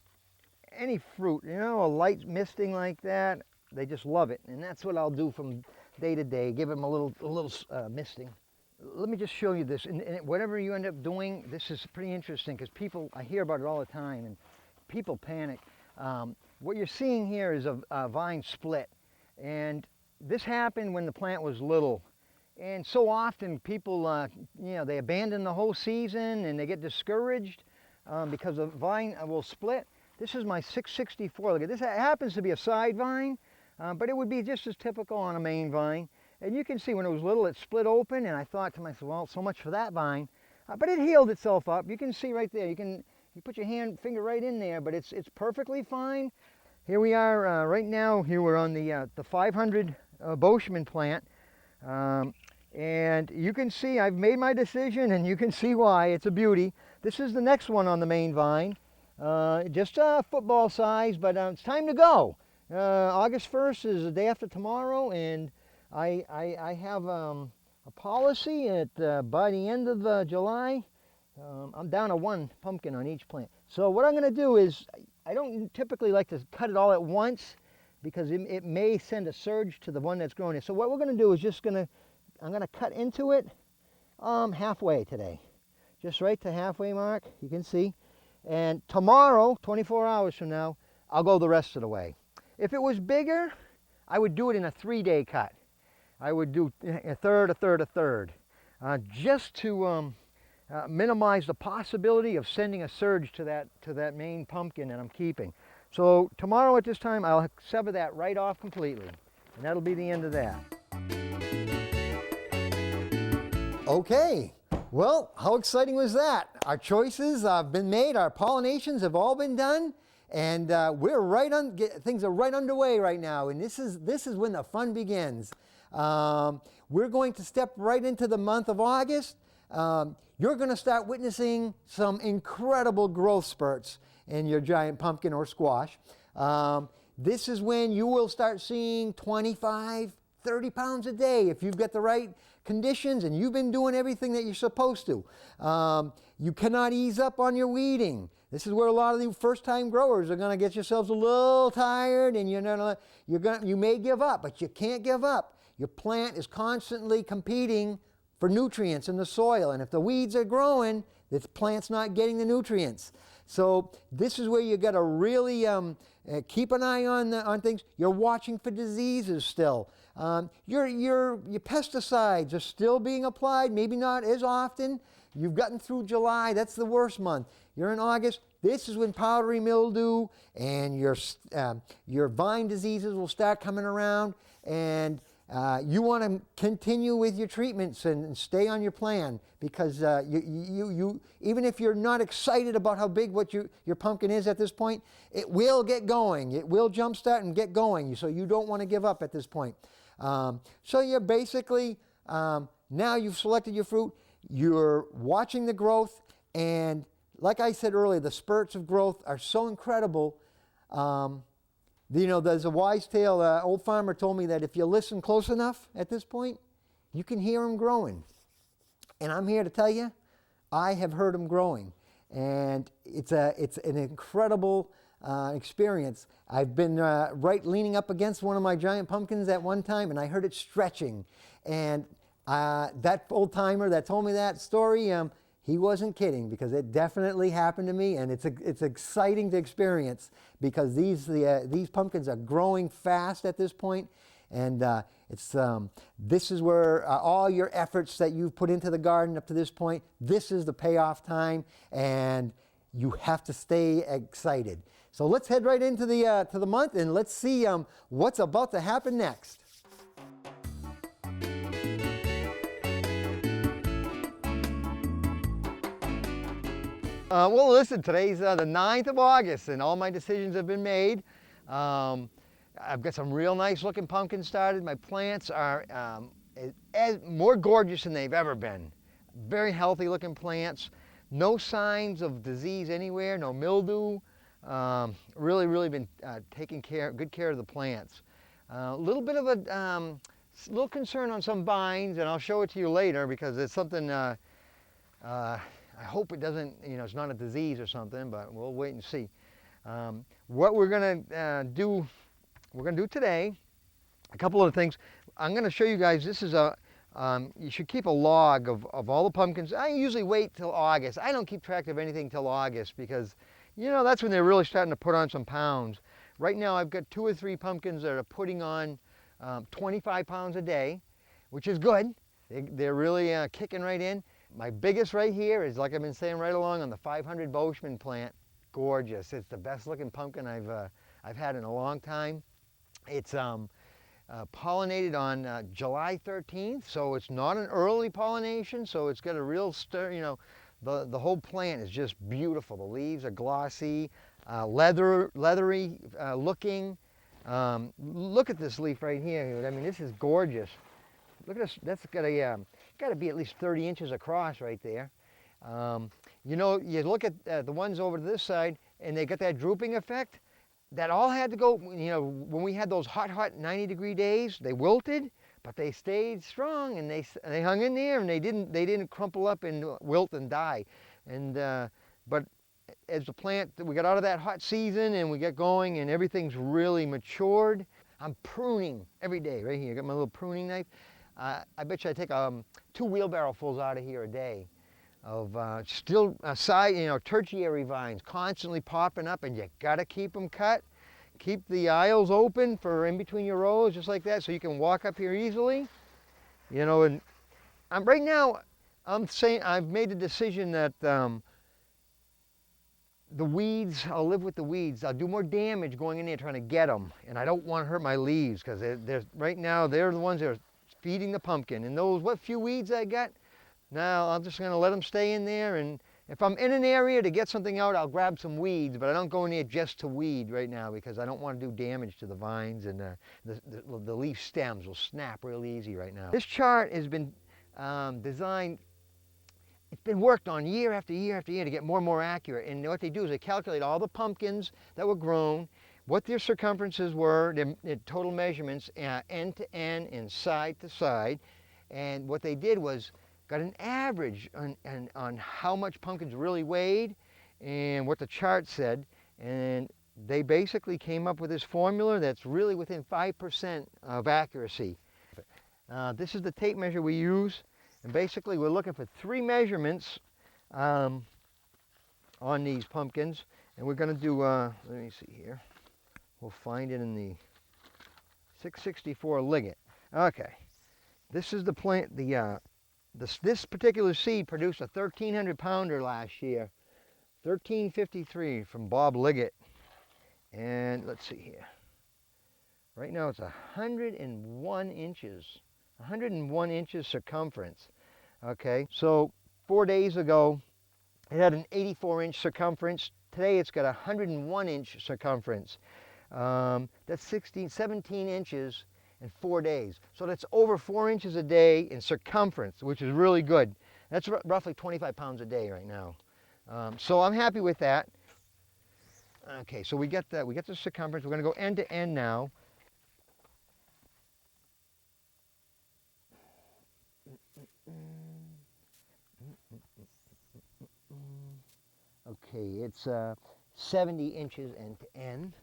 any fruit, you know, a light misting like that, they just love it. And that's what I'll do from day to day, give them a little misting. Let me just show you this. And whatever you end up doing, this is pretty interesting because I hear about it all the time and people panic. What you're seeing here is a vine split. And this happened when the plant was little. And so often people, you know, they abandon the whole season and they get discouraged because the vine will split. This is my 664. Look at this. It happens to be a side vine, but it would be just as typical on a main vine. And you can see when it was little, it split open, and I thought to myself, well, so much for that vine. But it healed itself up. You can see right there. You put your finger right in there, but it's perfectly fine. Here we are right now. Here we're on the 500 Boschman plant. And you can see I've made my decision, and you can see why. It's a beauty. This is the next one on the main vine. Just football size, but it's time to go. August 1st is the day after tomorrow, and I have a policy that by the end of July, I'm down to one pumpkin on each plant. So what I'm going to do is, I don't typically like to cut it all at once because it may send a surge to the one that's growing it. So what we're going to do is I'm going to cut into it halfway today. Just right to halfway mark, you can see. And tomorrow, 24 hours from now, I'll go the rest of the way. If it was bigger, I would do it in a 3-day cut. I would do a third, a third, a third, just to minimize the possibility of sending a surge to that main pumpkin that I'm keeping. So tomorrow at this time, I'll sever that right off completely, and that'll be the end of that. Okay, well, how exciting was that? Our choices have been made, our pollinations have all been done, and things are right underway right now, and this is when the fun begins. We're going to step right into the month of August. You're going to start witnessing some incredible growth spurts in your giant pumpkin or squash. This is when you will start seeing 25, 30 pounds a day if you've got the right conditions and you've been doing everything that you're supposed to. You cannot ease up on your weeding. This is where a lot of you first-time growers are going to get yourselves a little tired, and you may give up, but you can't give up. Your plant is constantly competing for nutrients in the soil, and if the weeds are growing, the plant's not getting the nutrients. So this is where you got to really keep an eye on things. You're watching for diseases still. Your pesticides are still being applied, maybe not as often. You've gotten through July, that's the worst month. You're in August, this is when powdery mildew and your vine diseases will start coming around, and you want to continue with your treatments and stay on your plan, because you even if you're not excited about how big your pumpkin is at this point, it will get going. It will jumpstart and get going, so you don't want to give up at this point. So you're basically, now you've selected your fruit, you're watching the growth, and like I said earlier, the spurts of growth are so incredible. You know, there's a wise tale. Old farmer told me that if you listen close enough at this point, you can hear them growing. And I'm here to tell you, I have heard them growing. And it's an incredible experience. I've been leaning up against one of my giant pumpkins at one time, and I heard it stretching. And that old timer that told me that story, he wasn't kidding, because it definitely happened to me, and it's exciting to experience, because these pumpkins are growing fast at this point, and this is where all your efforts that you've put into the garden up to this point, this is the payoff time, and you have to stay excited. So let's head right into the month, and let's see what's about to happen next. Well, listen, today's the 9th of August, and all my decisions have been made. I've got some real nice looking pumpkins started. My plants are more gorgeous than they've ever been. Very healthy looking plants. No signs of disease anywhere, no mildew. Really been taking good care of the plants. A little bit of a little concern on some vines, and I'll show it to you later, because it's something I hope it doesn't, it's not a disease or something, but we'll wait and see. What we're going to do today, a couple of things. I'm going to show you guys, this is you should keep a log of all the pumpkins. I usually wait till August. I don't keep track of anything till August, because, that's when they're really starting to put on some pounds. Right now I've got 2 or 3 pumpkins that are putting on 25 pounds a day, which is good. They're really kicking right in. My biggest right here is, like I've been saying right along, on the 500 Boschman plant. Gorgeous. It's the best looking pumpkin I've had in a long time. It's pollinated on July 13th, so it's not an early pollination, so it's got a real stir, the whole plant is just beautiful. The leaves are glossy, leathery looking. Look at this leaf right here. I mean, this is gorgeous. Look at this. That's got to be at least 30 inches across right there. You look at the ones over to this side, and they got that drooping effect. That all had to go, when we had those hot 90-degree days, they wilted, but they stayed strong, and they hung in there, and they didn't crumple up and wilt and die. And but as the plant, we got out of that hot season, and we got going, and everything's really matured. I'm pruning every day right here. I got my little pruning knife. I bet you I take 2 wheelbarrowfuls out of here a day of still tertiary vines constantly popping up, and you gotta keep them cut. Keep the aisles open for in between your rows, just like that, so you can walk up here easily. And right now I'm saying I've made a decision that the weeds, I'll live with the weeds. I'll do more damage going in there trying to get them, and I don't want to hurt my leaves, because right now they're the ones that are feeding the pumpkin. And those few weeds I got, now I'm just going to let them stay in there, and if I'm in an area to get something out, I'll grab some weeds, but I don't go in there just to weed right now, because I don't want to do damage to the vines, and the leaf stems will snap real easy right now. This chart has been designed, it's been worked on year after year after year to get more and more accurate. And what they do is they calculate all the pumpkins that were grown, what their circumferences were, their total measurements, end to end and side to side. And what they did was got an average on how much pumpkins really weighed and what the chart said. And they basically came up with this formula that's really within 5% of accuracy. This is the tape measure we use. And basically we're looking for 3 measurements on these pumpkins. And we're going to do, let me see here. We'll find it in the 664 Liggett. Okay, this is the plant. This particular seed produced a 1,300 pounder last year, 1353 from Bob Liggett. And let's see here. Right now it's 101 inches, 101 inches circumference. Okay, so 4 days ago it had an 84-inch circumference. Today it's got a 101-inch circumference. That's 17 inches in 4 days. So that's over 4 inches a day in circumference, which is really good. That's roughly 25 pounds a day right now. So I'm happy with that. Okay, so we get the circumference. We're going to go end to end now. Okay, it's 70 inches end to end.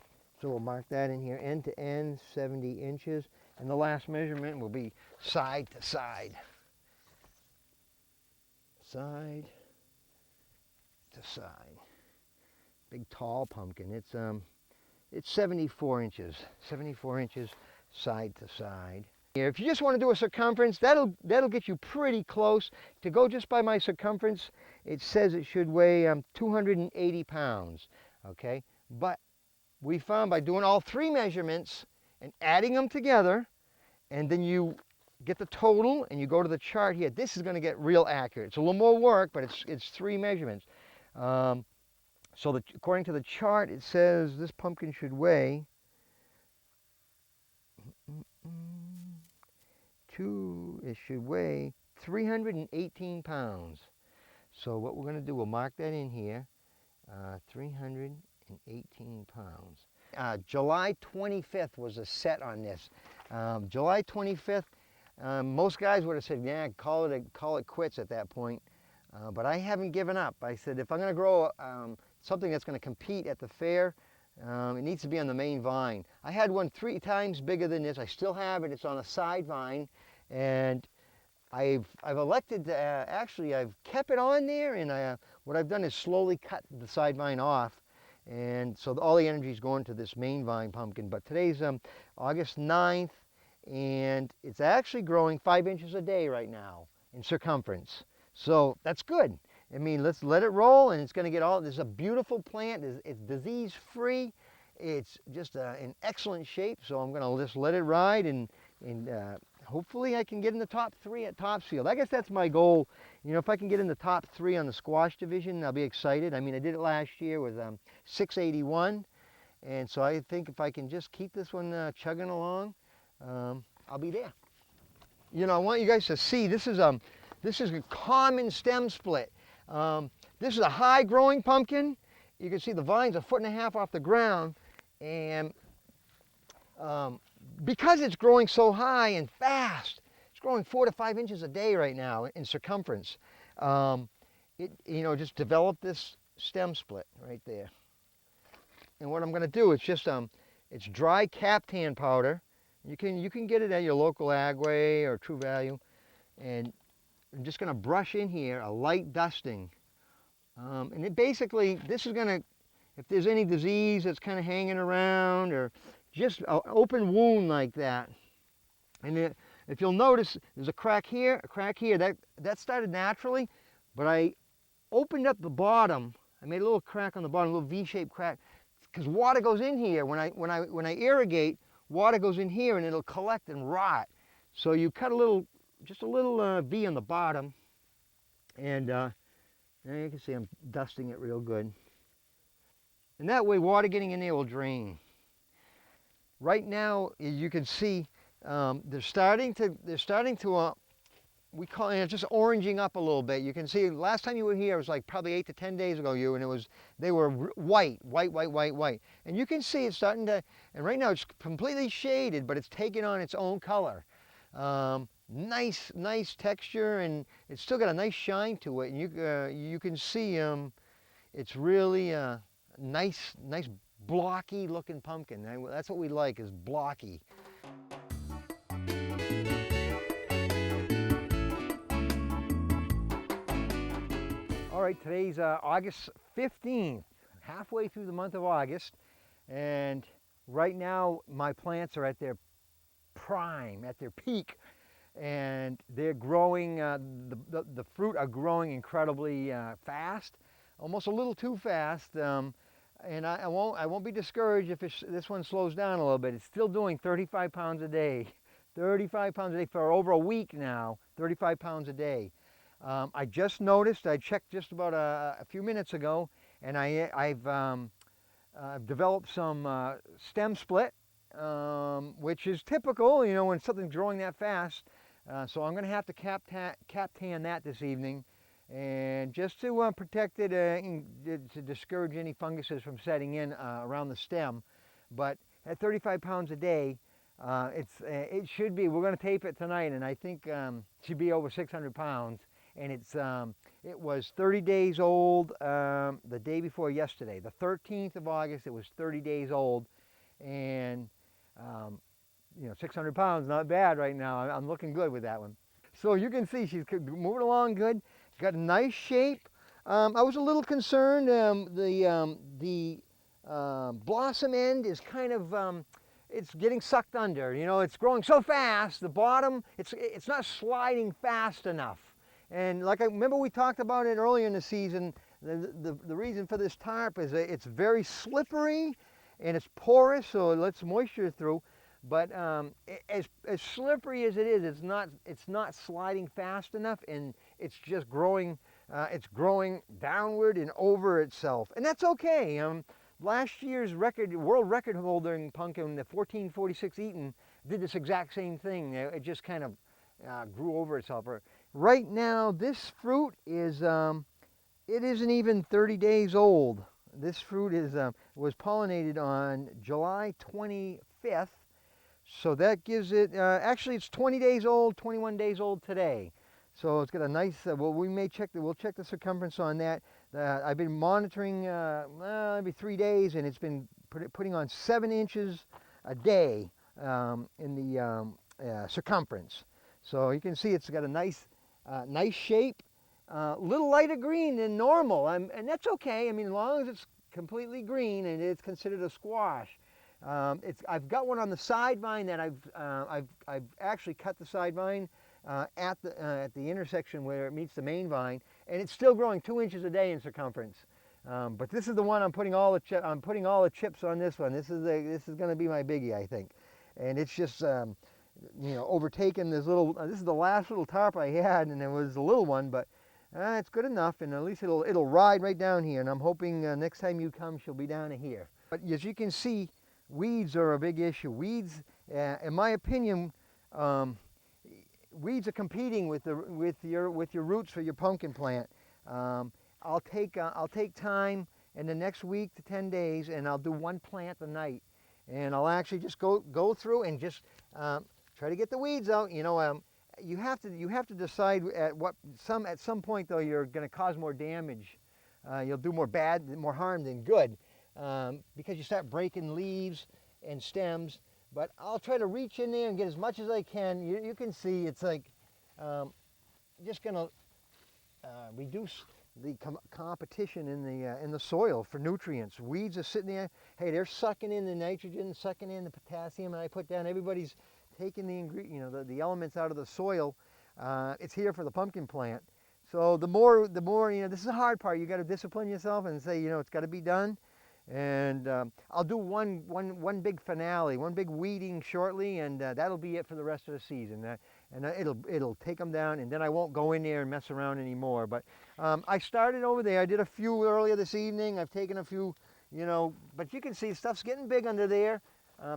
So we'll mark that in here, end to end, 70 inches. And the last measurement will be side to side. Side to side. Big tall pumpkin. It's 74 inches. 74 inches side to side. If you just want to do a circumference, that'll get you pretty close. To go just by my circumference, it says it should weigh 280 pounds. Okay, but we found by doing all three measurements and adding them together, and then you get the total and you go to the chart here, this is going to get real accurate. It's a little more work, but it's three measurements. So according to the chart, it says this pumpkin should weigh it should weigh 318 pounds. So what we're going to do, we'll mark that in here, 318 pounds. July 25th was a set on this. July 25th, most guys would have said, yeah, call it quits at that point. But I haven't given up. I said, if I'm going to grow something that's going to compete at the fair, it needs to be on the main vine. I had one 3 times bigger than this. I still have it. It's on a side vine, and I've elected to actually I've kept it on there, and what I've done is slowly cut the side vine off, and so all the energy is going to this main vine pumpkin. But today's August 9th, and it's actually growing 5 inches a day right now in circumference. So that's good. I mean, let's let it roll, and it's going to get all. This is a beautiful plant. It's disease-free. It's just in excellent shape. So I'm going to just let it ride, and hopefully I can get in the top 3 at Topsfield. I guess that's my goal. You know, if I can get in the top 3 on the squash division, I'll be excited. I mean, I did it last year with 681, and so I think if I can just keep this one chugging along, I'll be there. You know, I want you guys to see this is a common stem split. This is a high growing pumpkin. You can see the vine's 1.5 feet off the ground, and because it's growing so high and fast, it's growing 4 to 5 inches a day right now in circumference. Just developed this stem split right there. And what I'm going to do is just it's dry caftan powder. You can get it at your local Agway or True Value, and I'm just going to brush in here a light dusting. And it basically, this is going to, if there's any disease that's kind of hanging around or just an open wound like that. And if you'll notice, there's a crack here, that started naturally, but I opened up the bottom. I made a little crack on the bottom, a little V-shaped crack, because water goes in here. When I irrigate, water goes in here and it'll collect and rot. So you cut just a little V on the bottom, and there you can see I'm dusting it real good. And that way water getting in there will drain. Right now you can see they're starting to we call it just oranging up a little bit. You can see last time you were here, it was like probably 8 to 10 days ago, and they were white. And you can see it's starting to, and right now it's completely shaded, but it's taking on its own color. Nice texture, and it's still got a nice shine to it. And you can see it's really a nice blocky looking pumpkin. That's what we like, is blocky. All right, today's August 15th, halfway through the month of August, and right now my plants are at their prime, at their peak, and they're growing, the fruit are growing incredibly fast, almost a little too fast, and I won't be discouraged if this one slows down a little bit. It's still doing 35 pounds a day, 35 pounds a day for over a week now, 35 pounds a day. I just noticed, I checked just about a few minutes ago, and I've developed some stem split, which is typical, you know, when something's growing that fast. So I'm going to have to cap-tan that this evening, and just to protect it, to discourage any funguses from setting in around the stem. But at 35 pounds a day, it should be, we're going to tape it tonight, and I think it should be over 600 pounds. And it was 30 days old the day before yesterday, the 13th of August. It was 30 days old, and 600 pounds, not bad right now. I'm looking good with that one. So you can see she's moving along good. She's got a nice shape. I was a little concerned. The blossom end is kind of, it's getting sucked under. You know, it's growing so fast, the bottom, it's not sliding fast enough. And like I remember we talked about it earlier in the season, the reason for this tarp is that it's very slippery and it's porous, so it lets moisture through. But as slippery as it is, it's not sliding fast enough, and it's just growing. It's growing downward and over itself, and that's okay. Last year's world record holder in pumpkin, the 1446 Eaton, did this exact same thing. It just kind of grew over itself. Right now, this fruit is it isn't even 30 days old. This fruit was pollinated on July 25th. So that gives it, actually it's 20 days old, 21 days old today. So it's got a nice, well, we'll check the circumference on that. I've been monitoring maybe 3 days, and it's been putting on 7 inches a day in the circumference. So you can see it's got a nice shape, little lighter green than normal, and that's okay. I mean, as long as it's completely green and it's considered a squash. I've got one on the side vine that I've actually cut the side vine at the intersection where it meets the main vine, and it's still growing 2 inches a day in circumference. But this is the one I'm putting all the chips on. This one. This is going to be my biggie, I think. And it's just you know, overtaken this little. This is the last little tarp I had, and it was a little one, but it's good enough, and at least it'll ride right down here. And I'm hoping next time you come, she'll be down here. But as you can see, weeds are a big issue. Weeds, in my opinion, weeds are competing with your roots for your pumpkin plant. I'll take time in the next week to 10 days, and I'll do one plant a night, and I'll actually just go through and just try to get the weeds out. You know, you have to decide at some point though you're going to cause more damage. You'll do more harm than good. Because you start breaking leaves and stems, but I'll try to reach in there and get as much as I can. You can see it's like just going to reduce the competition in the soil for nutrients. Weeds are sitting there. Hey, they're sucking in the nitrogen, sucking in the potassium, and I put down. Everybody's taking the elements out of the soil. It's here for the pumpkin plant. So the more you know. This is the hard part. You got to discipline yourself and say, you know, it's got to be done. And I'll do one big finale, one big weeding shortly, and that'll be it for the rest of the season. And it'll take them down, and then I won't go in there and mess around anymore. But I started over there. I did a few earlier this evening. I've taken a few, you know, but you can see stuff's getting big under there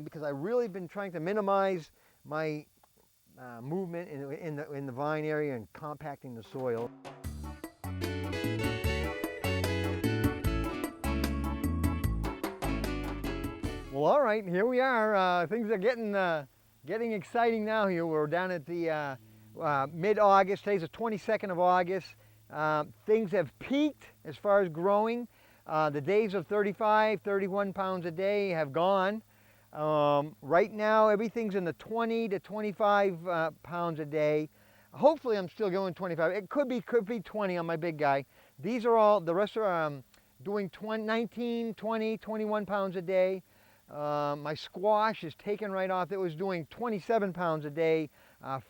because I've really been trying to minimize my movement in the vine area and compacting the soil. Well, all right, here we are. Things are getting exciting now here. We're down at the mid-August. Today's the 22nd of August. Things have peaked as far as growing. The days of 35, 31 pounds a day have gone. Right now, everything's in the 20 to 25 pounds a day. Hopefully, I'm still going 25. It could be 20 on my big guy. These are all, the rest are doing 19, 20, 21 pounds a day. My squash is taken right off. It was doing 27 pounds a day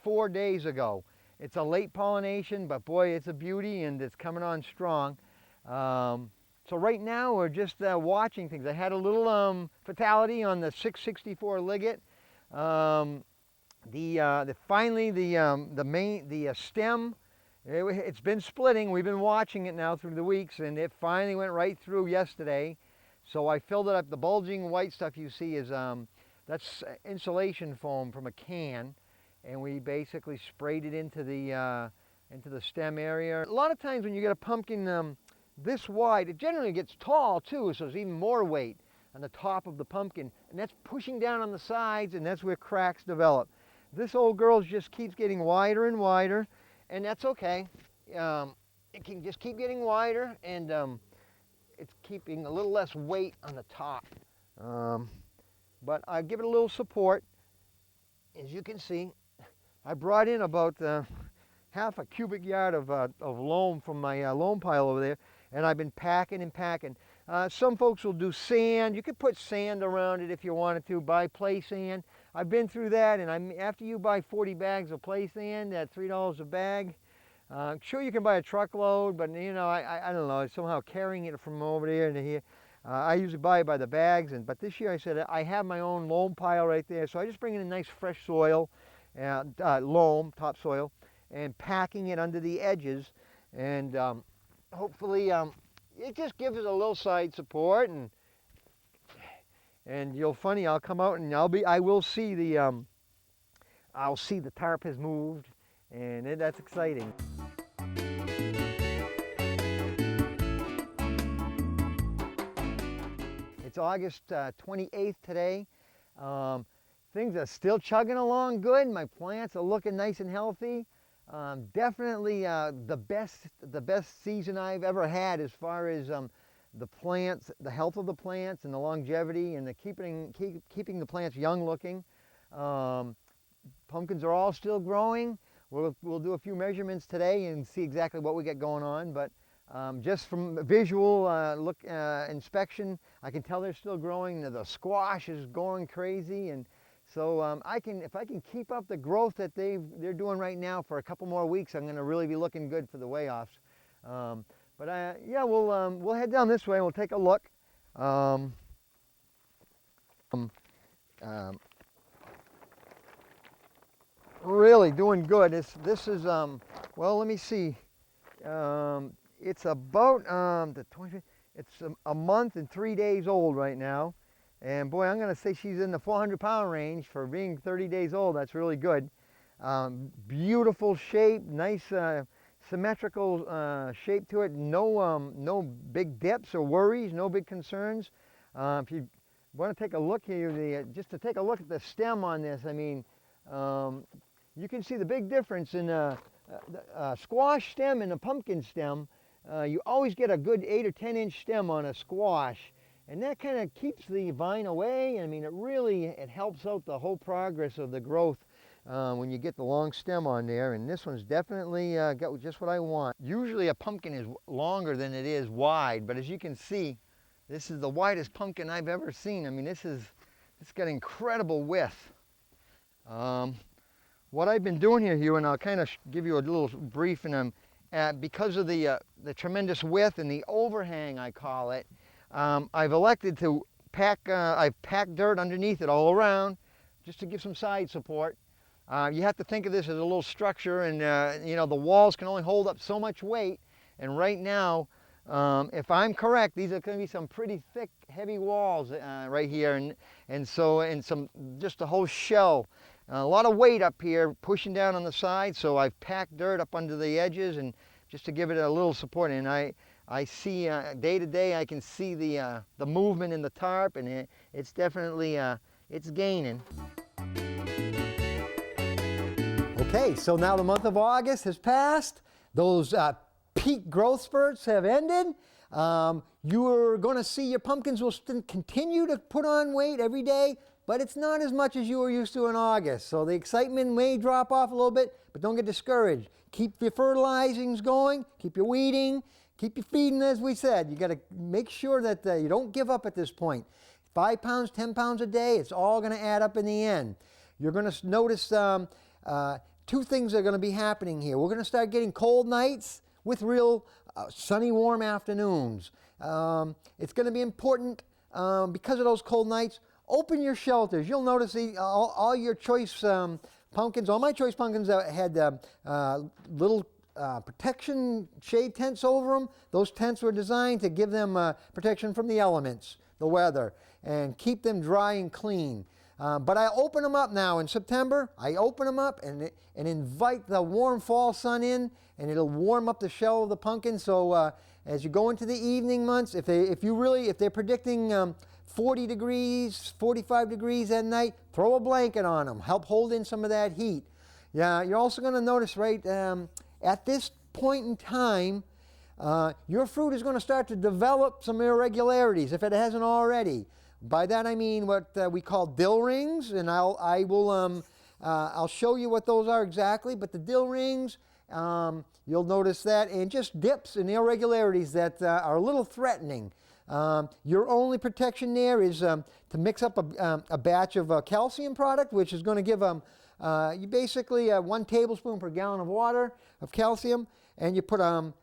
4 days ago. It's a late pollination, but boy, it's a beauty, and it's coming on strong. So right now we're just watching things. I had a little fatality on the 664 ligget. Finally the stem, it's been splitting. We've been watching it now through the weeks, and it finally went right through yesterday. So I filled it up. The bulging white stuff you see is that's insulation foam from a can, and we basically sprayed it into the stem area. A lot of times when you get a pumpkin this wide, it generally gets tall too, so there's even more weight on the top of the pumpkin, and that's pushing down on the sides, and that's where cracks develop. This old girl just keeps getting wider and wider, and that's okay. It can just keep getting wider, and it's keeping a little less weight on the top. But I give it a little support. As you can see, I brought in about half a cubic yard of loam from my loam pile over there. and I've been packing and packing. Some folks will do sand. You could put sand around it if you wanted to, buy play sand. I've been through that, and after you buy 40 bags of play sand at $3 a bag, sure you can buy a truckload, but you know, I don't know, somehow carrying it from over there to here. I usually buy it by the bags, but this year I said I have my own loam pile right there, so I just bring in a nice fresh soil, loam, topsoil, and packing it under the edges, and hopefully it just gives it a little side support, and you'll funny, I'll come out and I will see the I'll see the tarp has moved, and that's exciting. It's August 28th today. Things are still chugging along good. My plants are looking nice and healthy. Definitely the best season I've ever had as far as the plants, the health of the plants and the longevity and the keeping the plants young looking. Pumpkins are all still growing. We'll do a few measurements today and see exactly what we got going on, but just from visual inspection, I can tell they're still growing. The squash is going crazy, and so if I can keep up the growth that they're doing right now for a couple more weeks, I'm going to really be looking good for the weigh-offs. Yeah, we'll head down this way and we'll take a look. Really doing good. This is well, let me see. It's about the 20. It's a month and 3 days old right now, and boy, I'm going to say she's in the 400-pound range for being 30 days old. That's really good. Beautiful shape, nice symmetrical shape to it. No big dips or worries, no big concerns. If you want to take a look here, just to take a look at the stem on this, I mean, you can see the big difference in a squash stem and a pumpkin stem. You always get a good 8 or 10 inch stem on a squash, and that kind of keeps the vine away. I mean, it helps out the whole progress of the growth when you get the long stem on there, and this one's definitely got just what I want. Usually a pumpkin is longer than it is wide, but as you can see, this is the widest pumpkin I've ever seen. I mean, it's got incredible width. What I've been doing here, Hugh, and I'll kind of give you a little brief, and because of the tremendous width and the overhang, I call it, I've elected to I've packed dirt underneath it all around, just to give some side support. You have to think of this as a little structure, and you know, the walls can only hold up so much weight, and right now, if I'm correct, these are going to be some pretty thick, heavy walls right here, and just a whole shell. A lot of weight up here pushing down on the side, so I've packed dirt up under the edges, and just to give it a little support. And I see day to day, I can see the movement in the tarp, and it's definitely it's gaining. Okay, so now the month of August has passed. Those peak growth spurts have ended. You're going to see your pumpkins will continue to put on weight every day, but it's not as much as you were used to in August. So the excitement may drop off a little bit, but don't get discouraged. Keep your fertilizings going, keep your weeding, keep your feeding, as we said. You got to make sure that you don't give up at this point. 5 pounds, 10 pounds a day, it's all going to add up in the end. You're going to notice two things are going to be happening here. We're going to start getting cold nights with real sunny, warm afternoons. It's going to be important because of those cold nights. Open your shelters. You'll notice all your choice pumpkins, all my choice pumpkins had little protection shade tents over them. Those tents were designed to give them protection from the elements, the weather, and keep them dry and clean. But I open them up now in September. I open them up and invite the warm fall sun in, and it'll warm up the shell of the pumpkin. So as you go into the evening months, if they're predicting 40 degrees, 45 degrees at night, throw a blanket on them. Help hold in some of that heat. Yeah, you're also going to notice right at this point in time, your fruit is going to start to develop some irregularities if it hasn't already. By that I mean what we call dill rings, and I'll show you what those are exactly. But the dill rings, You'll notice that, and just dips and irregularities that are a little threatening. Your only protection there is to mix up a batch of calcium product, which is going to give you basically 1 tablespoon per gallon of water of calcium, and you put some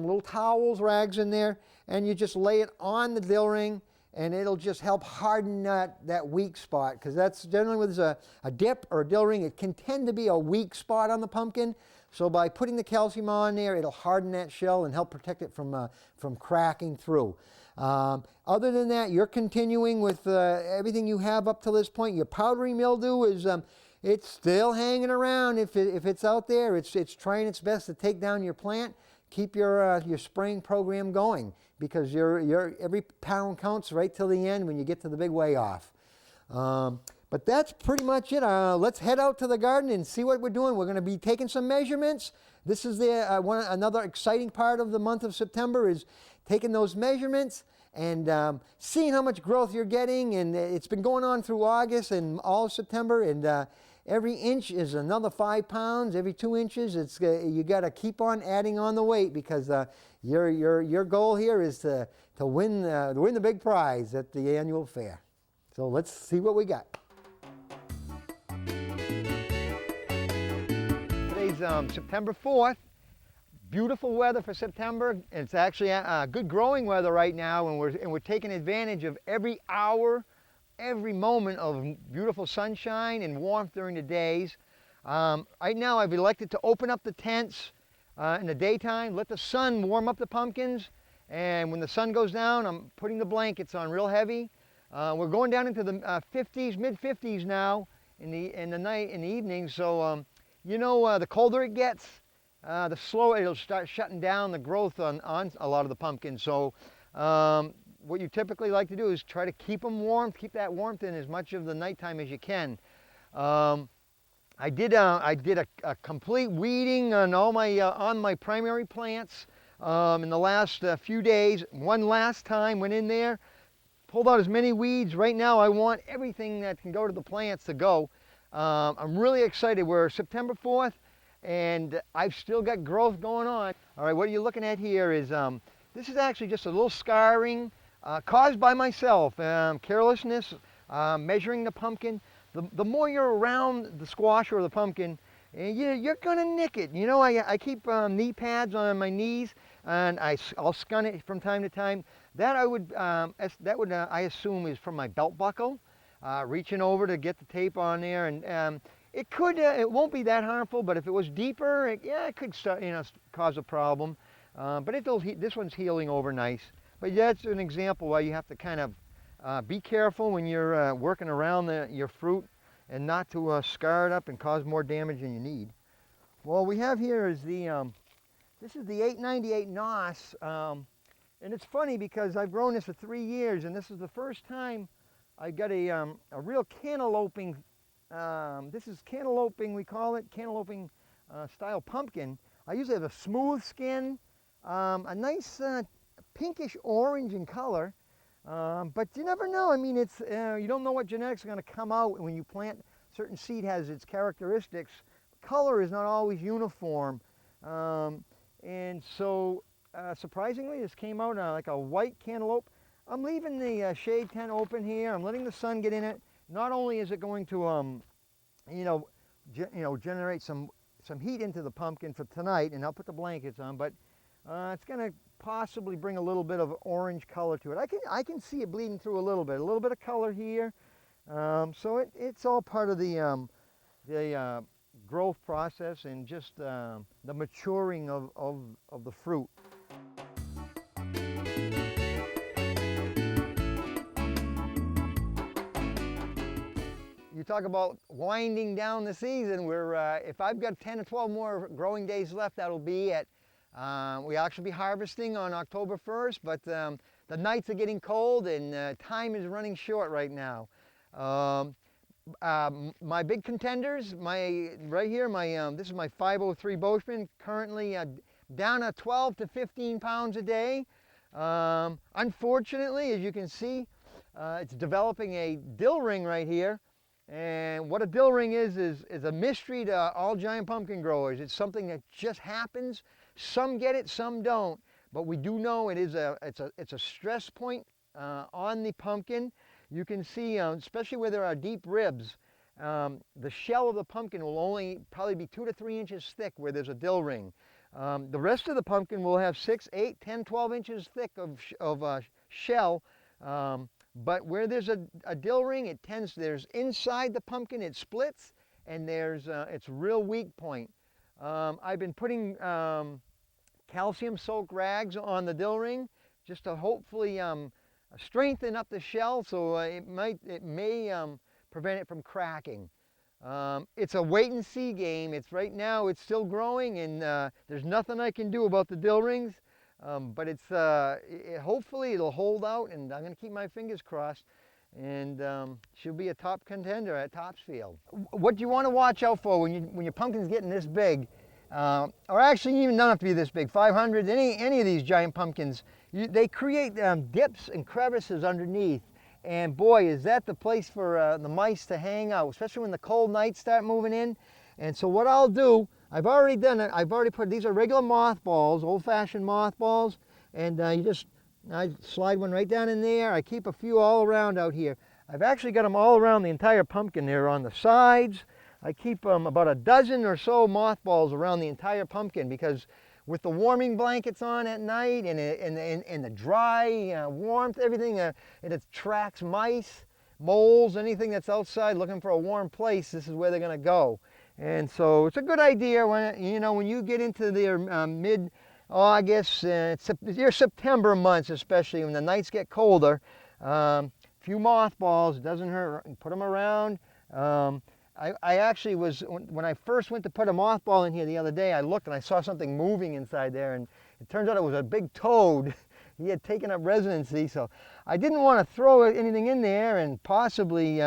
little towels, rags in there, and you just lay it on the dill ring, and it'll just help harden that weak spot, because that's generally when there's a dip or a dill ring, it can tend to be a weak spot on the pumpkin. So by putting the calcium on there, it'll harden that shell and help protect it from cracking through. Other than that, you're continuing with everything you have up to this point. Your powdery mildew is it's still hanging around. If it's out there, it's trying its best to take down your plant. Keep your spraying program going, because your every pound counts right till the end when you get to the big way off. But that's pretty much it. Let's head out to the garden and see what we're doing. We're going to be taking some measurements. This is another exciting part of the month of September, is taking those measurements and seeing how much growth you're getting. And it's been going on through August and all of September. And every inch is another 5 pounds. Every 2 inches, you got to keep on adding on the weight, because your goal here is to win the big prize at the annual fair. So let's see what we got. Today's September 4th. Beautiful weather for September. It's actually good growing weather right now, and we're taking advantage of every hour, every moment of beautiful sunshine and warmth during the days. Right now I've elected to open up the tents in the daytime, let the sun warm up the pumpkins, and when the sun goes down, I'm putting the blankets on real heavy. We're going down into the 50s, mid-50s now in the night, in the evening. So the colder it gets, the slower it'll start shutting down the growth on a lot of the pumpkins. So what you typically like to do is try to keep them warm, keep that warmth in as much of the nighttime as you can. I did a complete weeding on my primary plants in the last few days. One last time, went in there, pulled out as many weeds. Right now I want everything that can go to the plants to go. I'm really excited. We're September 4th, and I've still got growth going on. All right, what you're looking at here is, this is actually just a little scarring caused by myself, carelessness, measuring the pumpkin. The more you're around the squash or the pumpkin, you're gonna nick it. You know, I keep knee pads on my knees, and I'll scun it from time to time. That I assume is from my belt buckle. Reaching over to get the tape on there, and it won't be that harmful, but if it was deeper, it could start, cause a problem. But this one's healing over nice. But that's an example why you have to kind of be careful when you're working around your fruit, and not to scar it up and cause more damage than you need. Well, we have here is this is the 898 NOS, and it's funny because I've grown this for 3 years, and this is the first time I got a real cantalouping, this is cantalouping, we call it, cantalouping style pumpkin. I usually have a smooth skin, a nice pinkish orange in color, but you never know. I mean, you don't know what genetics are going to come out when you plant. Certain seed has its characteristics. Color is not always uniform, and so surprisingly this came out like a white cantaloupe. I'm leaving the shade tent open here. I'm letting the sun get in it. Not only is it going to, generate some heat into the pumpkin for tonight, and I'll put the blankets on, but it's going to possibly bring a little bit of orange color to it. I can see it bleeding through a little bit of color here. So it's all part of the growth process and just the maturing of the fruit. You talk about winding down the season. If I've got 10 or 12 more growing days left, that'll be it. We actually be harvesting on October 1st, but the nights are getting cold and time is running short right now. My big contenders, right here, this is my 503 Boschman, currently down at 12 to 15 pounds a day. Unfortunately, as you can see, it's developing a dill ring right here. And what a dill ring is a mystery to all giant pumpkin growers. It's something that just happens. Some get it, some don't. But we do know it's a stress point on the pumpkin. You can see, especially where there are deep ribs, the shell of the pumpkin will only probably be 2 to 3 inches thick where there's a dill ring. The rest of the pumpkin will have 6, 8, 10, 12 inches thick of shell. But where there's a dill ring, there's inside the pumpkin, it splits, and there's it's real weak point. I've been putting calcium soaked rags on the dill ring just to hopefully strengthen up the shell, so it may prevent it from cracking. It's a wait and see game. Right now it's still growing, and there's nothing I can do about the dill rings, but hopefully it'll hold out, and I'm going to keep my fingers crossed, and she'll be a top contender at Topsfield. What you want to watch out for when your pumpkin's getting this big, or actually even don't have to be this big, 500, any of these giant pumpkins, they create dips and crevices underneath. And boy, is that the place for the mice to hang out, especially when the cold nights start moving in. And so what I'll do, I've already done it. I've already put, these are regular mothballs, old-fashioned mothballs. And I slide one right down in there. I keep a few all around out here. I've actually got them all around the entire pumpkin there on the sides. I keep about a dozen or so mothballs around the entire pumpkin, because with the warming blankets on at night and the dry warmth, everything, it attracts mice, moles, anything that's outside looking for a warm place. This is where they're going to go. And so it's a good idea when you get into the mid-August, your September months especially, when the nights get colder. Few mothballs, it doesn't hurt, put them around. I actually when I first went to put a mothball in here the other day, I looked and I saw something moving inside there, and it turns out it was a big toad. He had taken up residency, so I didn't want to throw anything in there and possibly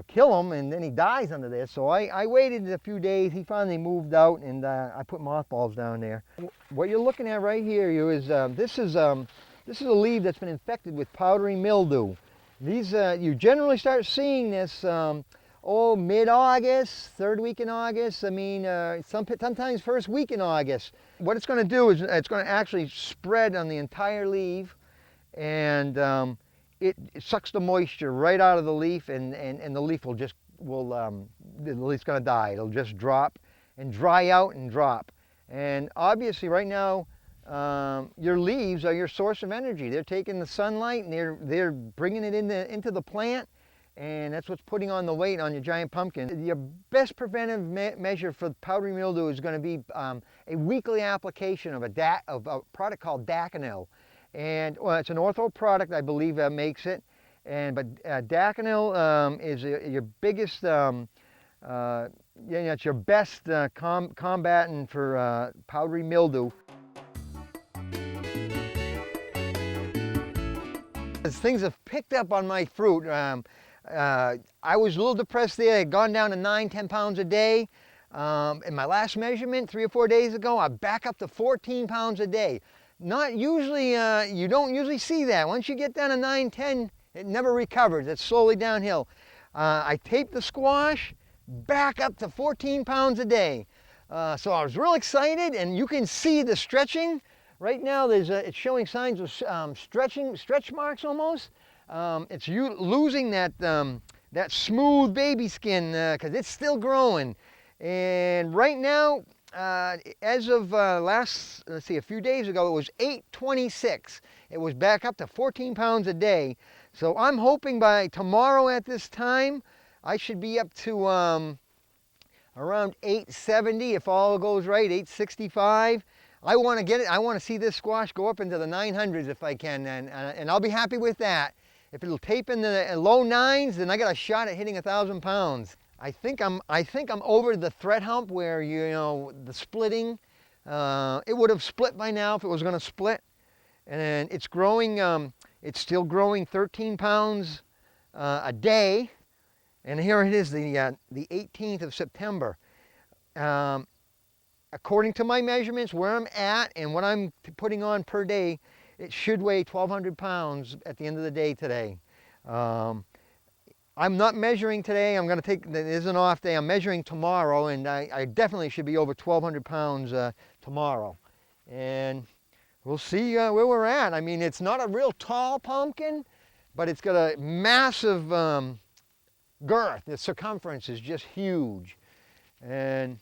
kill him, and then he dies under there. So I waited a few days. He finally moved out, and I put mothballs down there. What you're looking at right here is this is a leaf that's been infected with powdery mildew. These you generally start seeing this mid-August, third week in August. I mean, sometimes first week in August. What it's going to do is it's going to actually spread on the entire leaf, and it sucks the moisture right out of the leaf, and the leaf the leaf's going to die. It'll just drop and dry out and drop. And obviously right now, your leaves are your source of energy. They're taking the sunlight and they're bringing it into the plant. And that's what's putting on the weight on your giant pumpkin. Your best preventive measure for powdery mildew is going to be a weekly application of a product called Daconil. And it's an ortho product, I believe, that makes it. But Daconil is your biggest, it's your best combatant for powdery mildew. As things have picked up on my fruit. I was a little depressed there. I had gone down to 9-10 pounds a day. In my last measurement 3 or 4 days ago, I'm back up to 14 pounds a day. Not usually, you don't usually see that. Once you get down to 9-10, it never recovers. It's slowly downhill. I taped the squash, back up to 14 pounds a day. So I was real excited, and you can see the stretching. Right now, it's showing signs of stretch marks almost. It's losing that smooth baby skin because it's still growing. And right now, as of a few days ago, it was 826. It was back up to 14 pounds a day. So I'm hoping by tomorrow at this time, I should be up to around 870 if all goes right, 865. I want to get it. I want to see this squash go up into the 900s if I can, and I'll be happy with that. If it'll tape in the low 9s, then I got a shot at hitting 1,000 pounds. I think I'm over the threat hump where the splitting. It would have split by now if it was going to split, and it's growing. It's still growing 13 pounds a day, and here it is, the 18th of September. According to my measurements, where I'm at and what I'm putting on per day, it should weigh 1,200 pounds at the end of the day today. I'm not measuring today. I'm going to take, it is an off day. I'm measuring tomorrow, and I definitely should be over 1,200 pounds tomorrow. And we'll see where we're at. I mean, it's not a real tall pumpkin, but it's got a massive girth. The circumference is just huge. And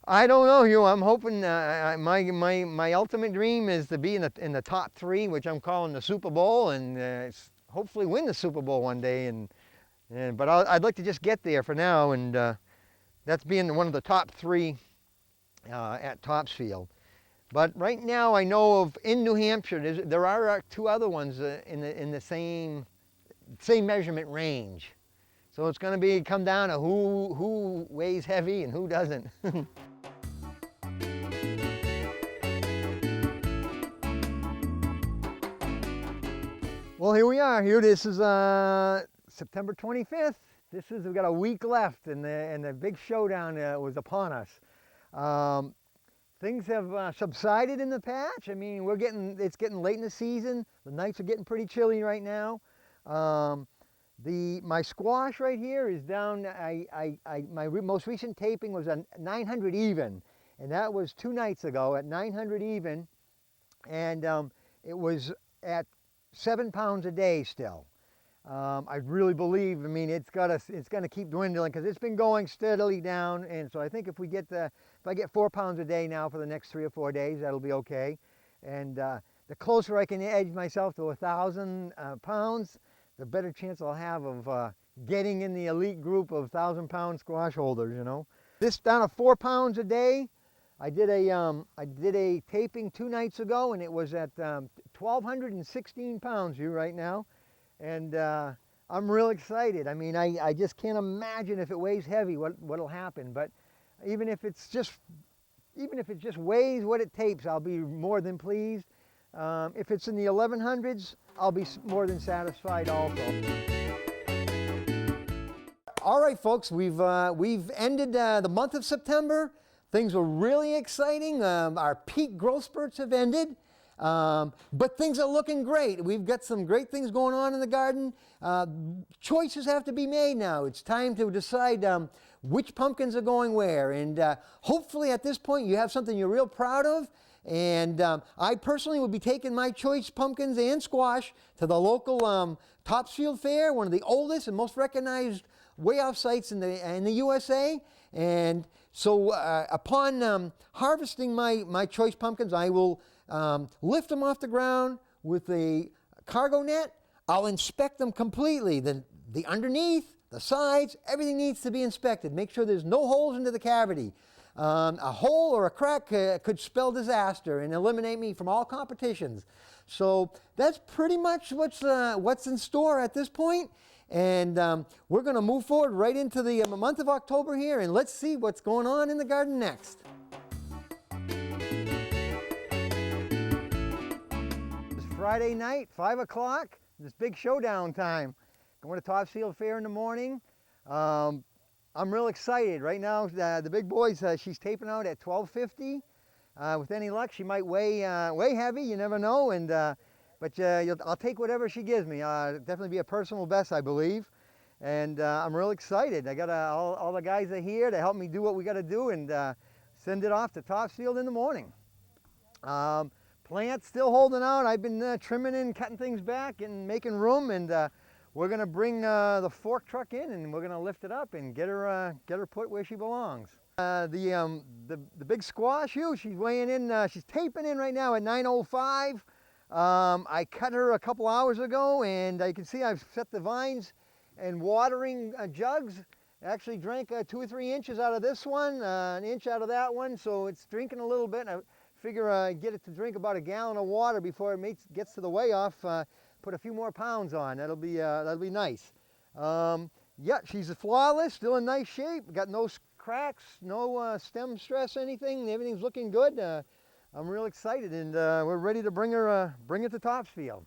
I don't know, I'm hoping, my ultimate dream is to be in the top 3, which I'm calling the Super Bowl, and hopefully win the Super Bowl one day. But I'd like to just get there for now, and that's being one of the top 3 at Topsfield. But right now I know of, in New Hampshire, there are 2 other ones in the same measurement range. So it's going to come down to who weighs heavy and who doesn't. Well, here we are. This is September 25th. We've got a week left, and the big showdown was upon us. Things have subsided in the patch. I mean, it's getting late in the season. The nights are getting pretty chilly right now. My squash right here is down. My most recent taping was a 900 even, and that was 2 nights ago at 900 even, and it was at 7 pounds a day still. I really believe, I mean, it's going to keep dwindling because it's been going steadily down, and so I think if I get 4 pounds a day now for the next 3 or 4 days, that'll be okay. And the closer I can edge myself to 1,000 pounds, the better chance I'll have of getting in the elite group of 1,000-pound squash holders, This down to 4 pounds a day. I did a taping 2 nights ago, and it was at 1,216 pounds right now, and I'm real excited. I mean, I just can't imagine if it weighs heavy what'll happen. But even if it just weighs what it tapes, I'll be more than pleased. If it's in the 1100s, I'll be more than satisfied also. All right, folks, we've ended the month of September. Things were really exciting. Our peak growth spurts have ended, but things are looking great. We've got some great things going on in the garden. Choices have to be made now. It's time to decide which pumpkins are going where, and hopefully at this point you have something you're real proud of. And I personally will be taking my choice pumpkins and squash to the local Topsfield Fair, one of the oldest and most recognized weigh-off sites in the USA. And so upon harvesting my choice pumpkins, I will lift them off the ground with a cargo net. I'll inspect them completely. The underneath, the sides, everything needs to be inspected. Make sure there's no holes into the cavity. A hole or a crack could spell disaster and eliminate me from all competitions. So that's pretty much what's in store at this point. And we're going to move forward right into the month of October here, and let's see what's going on in the garden next. It's Friday night, 5 o'clock, this big showdown time. Going to Topsfield Fair in the morning. I'm real excited. Right now, the big boys, she's taping out at 1250. With any luck, she might weigh heavy, you never know. But I'll take whatever she gives me. Definitely be a personal best, I believe. And I'm real excited. I got all the guys are here to help me do what we got to do and send it off to Topsfield in the morning. Plants still holding out. I've been trimming and cutting things back and making room, and we're going to bring the fork truck in, and we're going to lift it up and get her put where she belongs. The big squash, she's weighing in. She's taping in right now at 905. I cut her a couple hours ago, and you can see I've set the vines and watering jugs. I actually drank 2 or 3 inches out of this one, an inch out of that one, so it's drinking a little bit. I figure get it to drink about a gallon of water before it gets to the weigh-off. Put a few more pounds on. That'll be nice. Yeah, she's flawless, still in nice shape. Got no cracks, no stem stress, anything. Everything's looking good. I'm real excited, and we're ready to bring it to Topsfield.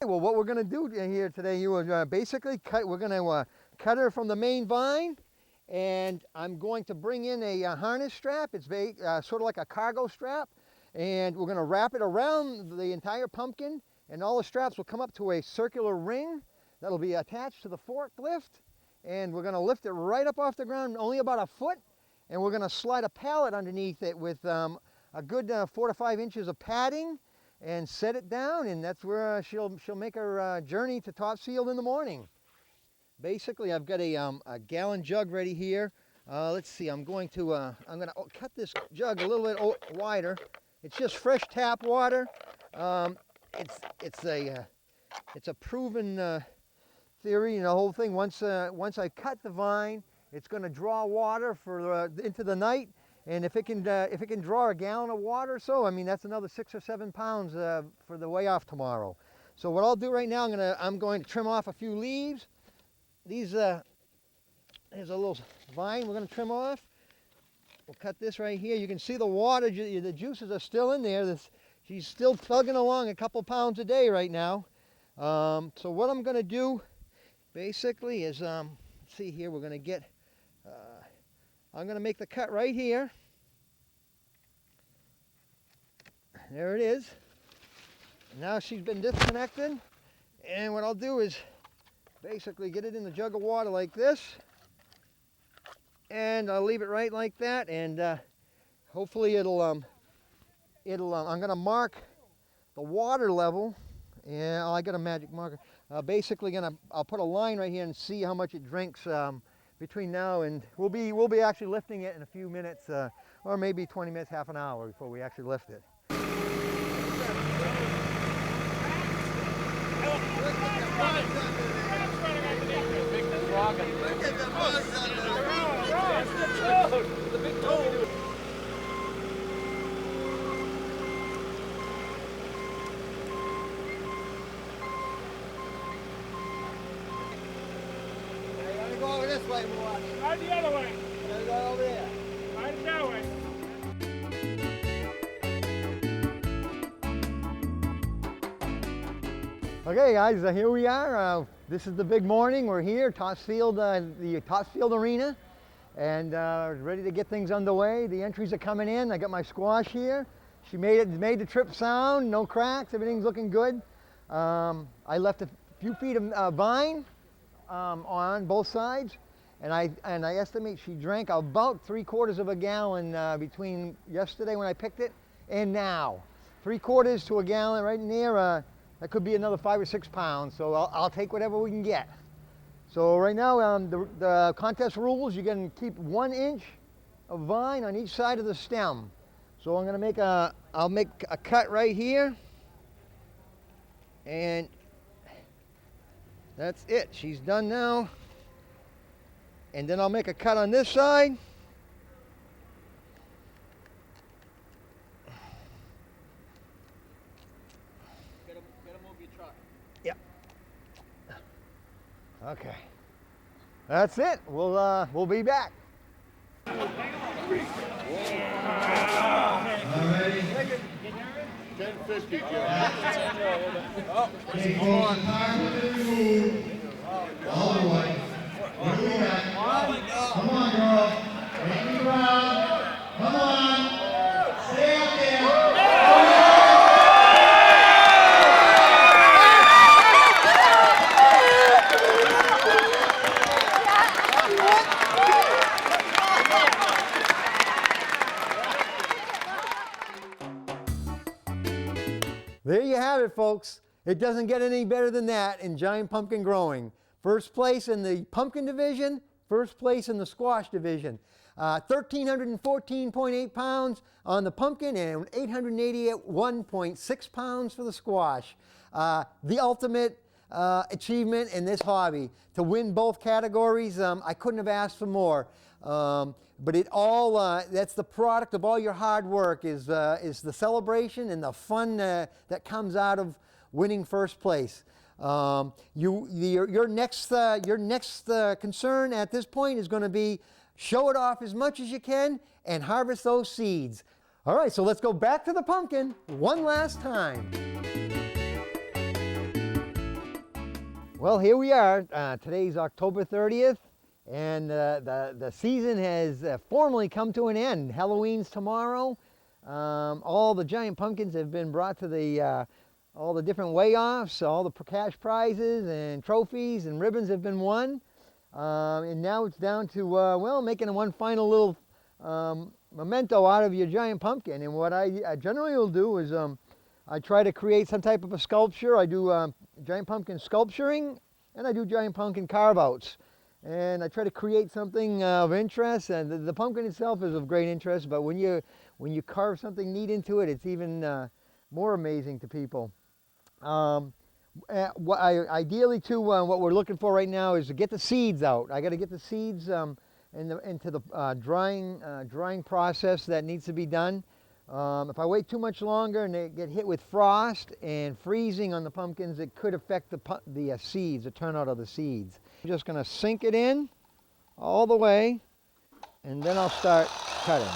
Well, what we're going to do here today, basically we're going to cut her from the main vine, and I'm going to bring in a harness strap. It's sort of like a cargo strap, and we're going to wrap it around the entire pumpkin, and all the straps will come up to a circular ring that'll be attached to the forklift, and we're going to lift it right up off the ground, only about a foot, and we're going to slide a pallet underneath it with a good 4 to 5 inches of padding and set it down, and that's where she'll make her journey to Topsfield in the morning. Basically, I've got a gallon jug ready here. Let's see, I'm going to cut this jug a little bit wider. It's just fresh tap water. It's a proven theory, and the whole thing. Once I cut the vine, it's going to draw water for into the night, and if it can draw a gallon of water or so, I mean that's another 6 or 7 pounds for the way off tomorrow. So what I'll do right now, I'm going to trim off a few leaves. These there's a little vine we're going to trim off. We'll cut this right here. You can see the water, the juices are still in there. She's still plugging along a couple pounds a day right now. So what I'm going to do basically is, let's see here, we're going to get, I'm going to make the cut right here. There it is. Now she's been disconnected, and what I'll do is basically get it in the jug of water like this, and I'll leave it right like that, and hopefully I'm going to mark the water level. Yeah, I got a magic marker. Basically I'll put a line right here and see how much it drinks between now and we'll be actually lifting it in a few minutes, or maybe 20 minutes, half an hour before we actually lift it. Go over this way more. Right the other way. Go over there. Right that way. Okay guys, here we are. This is the big morning. We're here, Topsfield, the Topsfield Arena, and ready to get things underway. The entries are coming in. I got my squash here. She made the trip sound, no cracks, everything's looking good. I left a few feet of vine on both sides, and I estimate she drank about 3/4 of a gallon between yesterday when I picked it and now. 3/4 to a gallon right near. That could be another 5 or 6 pounds, so I'll take whatever we can get. So right now, the contest rules, you can keep 1 inch of vine on each side of the stem. So I'm gonna I'll make a cut right here, and that's it. She's done now. And then I'll make a cut on this side. Gotta move your truck. Yep. Okay. That's it. We'll be back. Alrighty. 1050, Joe. Okay, folks, the tires have been removed. All the way. What do we got? Come on, girl. Make me round. Come on. Stay up there. There you have it, folks. It doesn't get any better than that in giant pumpkin growing. First place in the pumpkin division, first place in the squash division. 1,314.8 pounds on the pumpkin and 881.6 pounds for the squash. The ultimate achievement in this hobby. To win both categories, I couldn't have asked for more. But it all, that's the product of all your hard work, is the celebration and the fun that comes out of winning first place. Your next concern at this point is going to be show it off as much as you can and harvest those seeds. All right, so let's go back to the pumpkin one last time. Well, here we are. Today's October 30th. And the season has formally come to an end. Halloween's tomorrow. All the giant pumpkins have been brought to the all the different weigh-offs, all the cash prizes and trophies and ribbons have been won. And now it's down to, well, making one final little memento out of your giant pumpkin. And what I generally will do is I try to create some type of a sculpture. I do giant pumpkin sculpturing, and I do giant pumpkin carve-outs. And I try to create something of interest, and the pumpkin itself is of great interest, but when you carve something neat into it, it's even more amazing to people. Ideally too, what we're looking for right now is to get the seeds out. I got to get the seeds into the drying process that needs to be done. If I wait too much longer and they get hit with frost and freezing on the pumpkins, it could affect the seeds, the turnout of the seeds. I'm just going to sink it in all the way, and then I'll start cutting.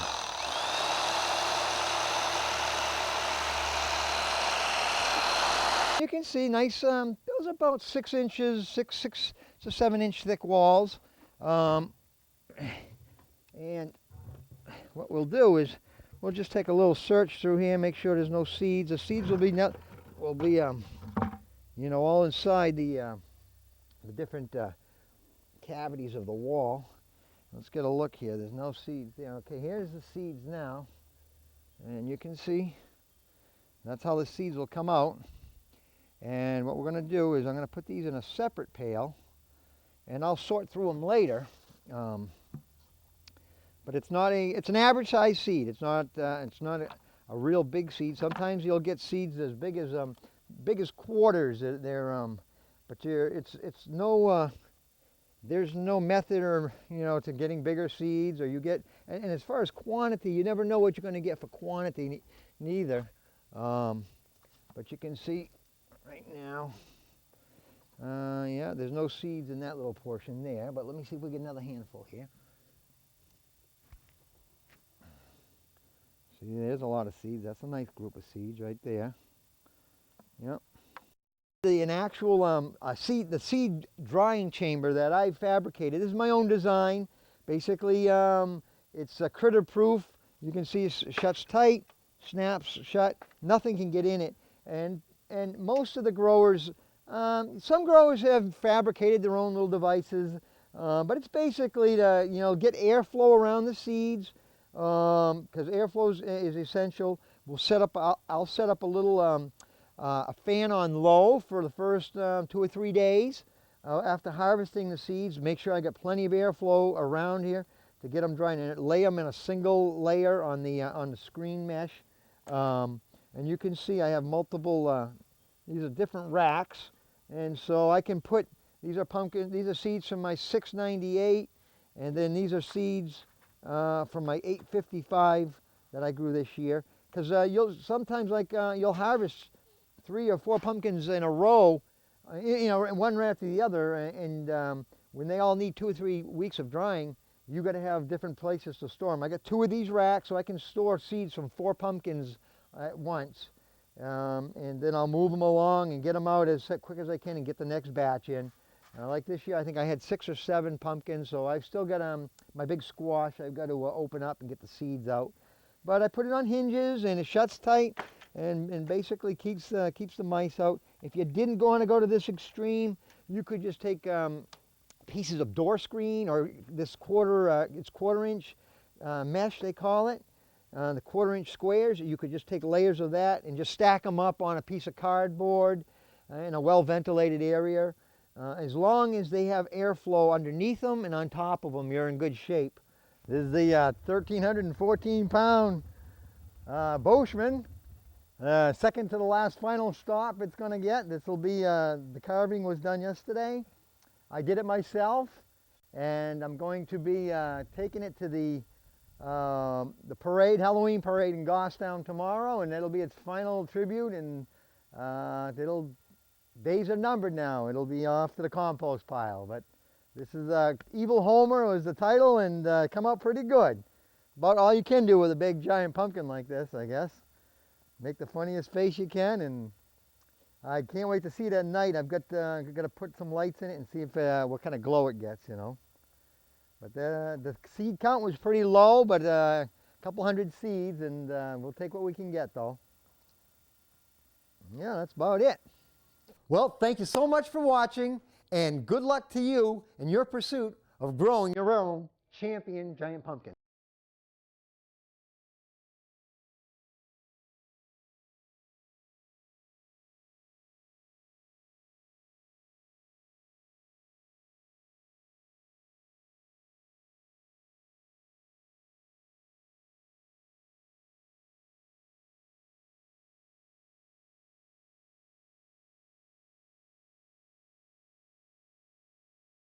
You can see nice, those are about 6 inches, 6 to 7 inch thick walls. And what we'll do is we'll just take a little search through here, make sure there's no seeds. The seeds will be you know, all inside the different cavities of the wall. Let's get a look here. There's no seeds there. Okay, here's the seeds now, and you can see that's how the seeds will come out. And what we're going to do is I'm going to put these in a separate pail, and I'll sort through them later. But it's an average size seed. It's not a real big seed. Sometimes you'll get seeds as big as quarters. There's no method to getting bigger seeds, or and as far as quantity, you never know what you're going to get for quantity neither. But you can see right now, yeah, there's no seeds in that little portion there, but let me see if we get another handful here. See, there's a lot of seeds. That's a nice group of seeds right there. Yep. An actual the seed drying chamber that I fabricated. This is my own design. Basically, it's critter proof. You can see it shuts tight, snaps shut. Nothing can get in it. And most of the growers, some growers have fabricated their own little devices, but it's basically to get airflow around the seeds, because airflow is essential. I'll set up a little a fan on low for the first 2 or 3 days after harvesting the seeds. Make sure I get plenty of airflow around here to get them dry, and lay them in a single layer on the screen mesh. And you can see I have multiple. These are different racks, and so I can put. These are seeds from my 698, and then these are seeds from my 855 that I grew this year. Because you'll sometimes you'll harvest 3 or 4 pumpkins in a row, one right after the other, and when they all need 2 or 3 weeks of drying, you got to have different places to store them. I got 2 of these racks, so I can store seeds from 4 pumpkins at once, and then I'll move them along and get them out as quick as I can and get the next batch in. Like this year, I think I had 6 or 7 pumpkins, so I've still got my big squash I've got to open up and get the seeds out. But I put it on hinges, and it shuts tight, and basically keeps the mice out. If you didn't want to go to this extreme, you could just take pieces of door screen, or this quarter-inch mesh, they call it, the quarter-inch squares. You could just take layers of that and just stack them up on a piece of cardboard in a well-ventilated area. As long as they have airflow underneath them and on top of them, you're in good shape. This is the 1,314-pound Boschman. Second to the last final stop it's going to get. This will be, the carving was done yesterday. I did it myself, and I'm going to be taking it to the parade, Halloween parade in Goffstown tomorrow, and it'll be its final tribute, and days are numbered now. It'll be off to the compost pile, but this is Evil Homer was the title, and come out pretty good. About all you can do with a big giant pumpkin like this, I guess. Make the funniest face you can, and I can't wait to see it at night. I've got to put some lights in it and see if what kind of glow it gets, But the seed count was pretty low, but a couple hundred seeds, and we'll take what we can get, though. Yeah, that's about it. Well, thank you so much for watching, and good luck to you in your pursuit of growing your own champion giant pumpkin.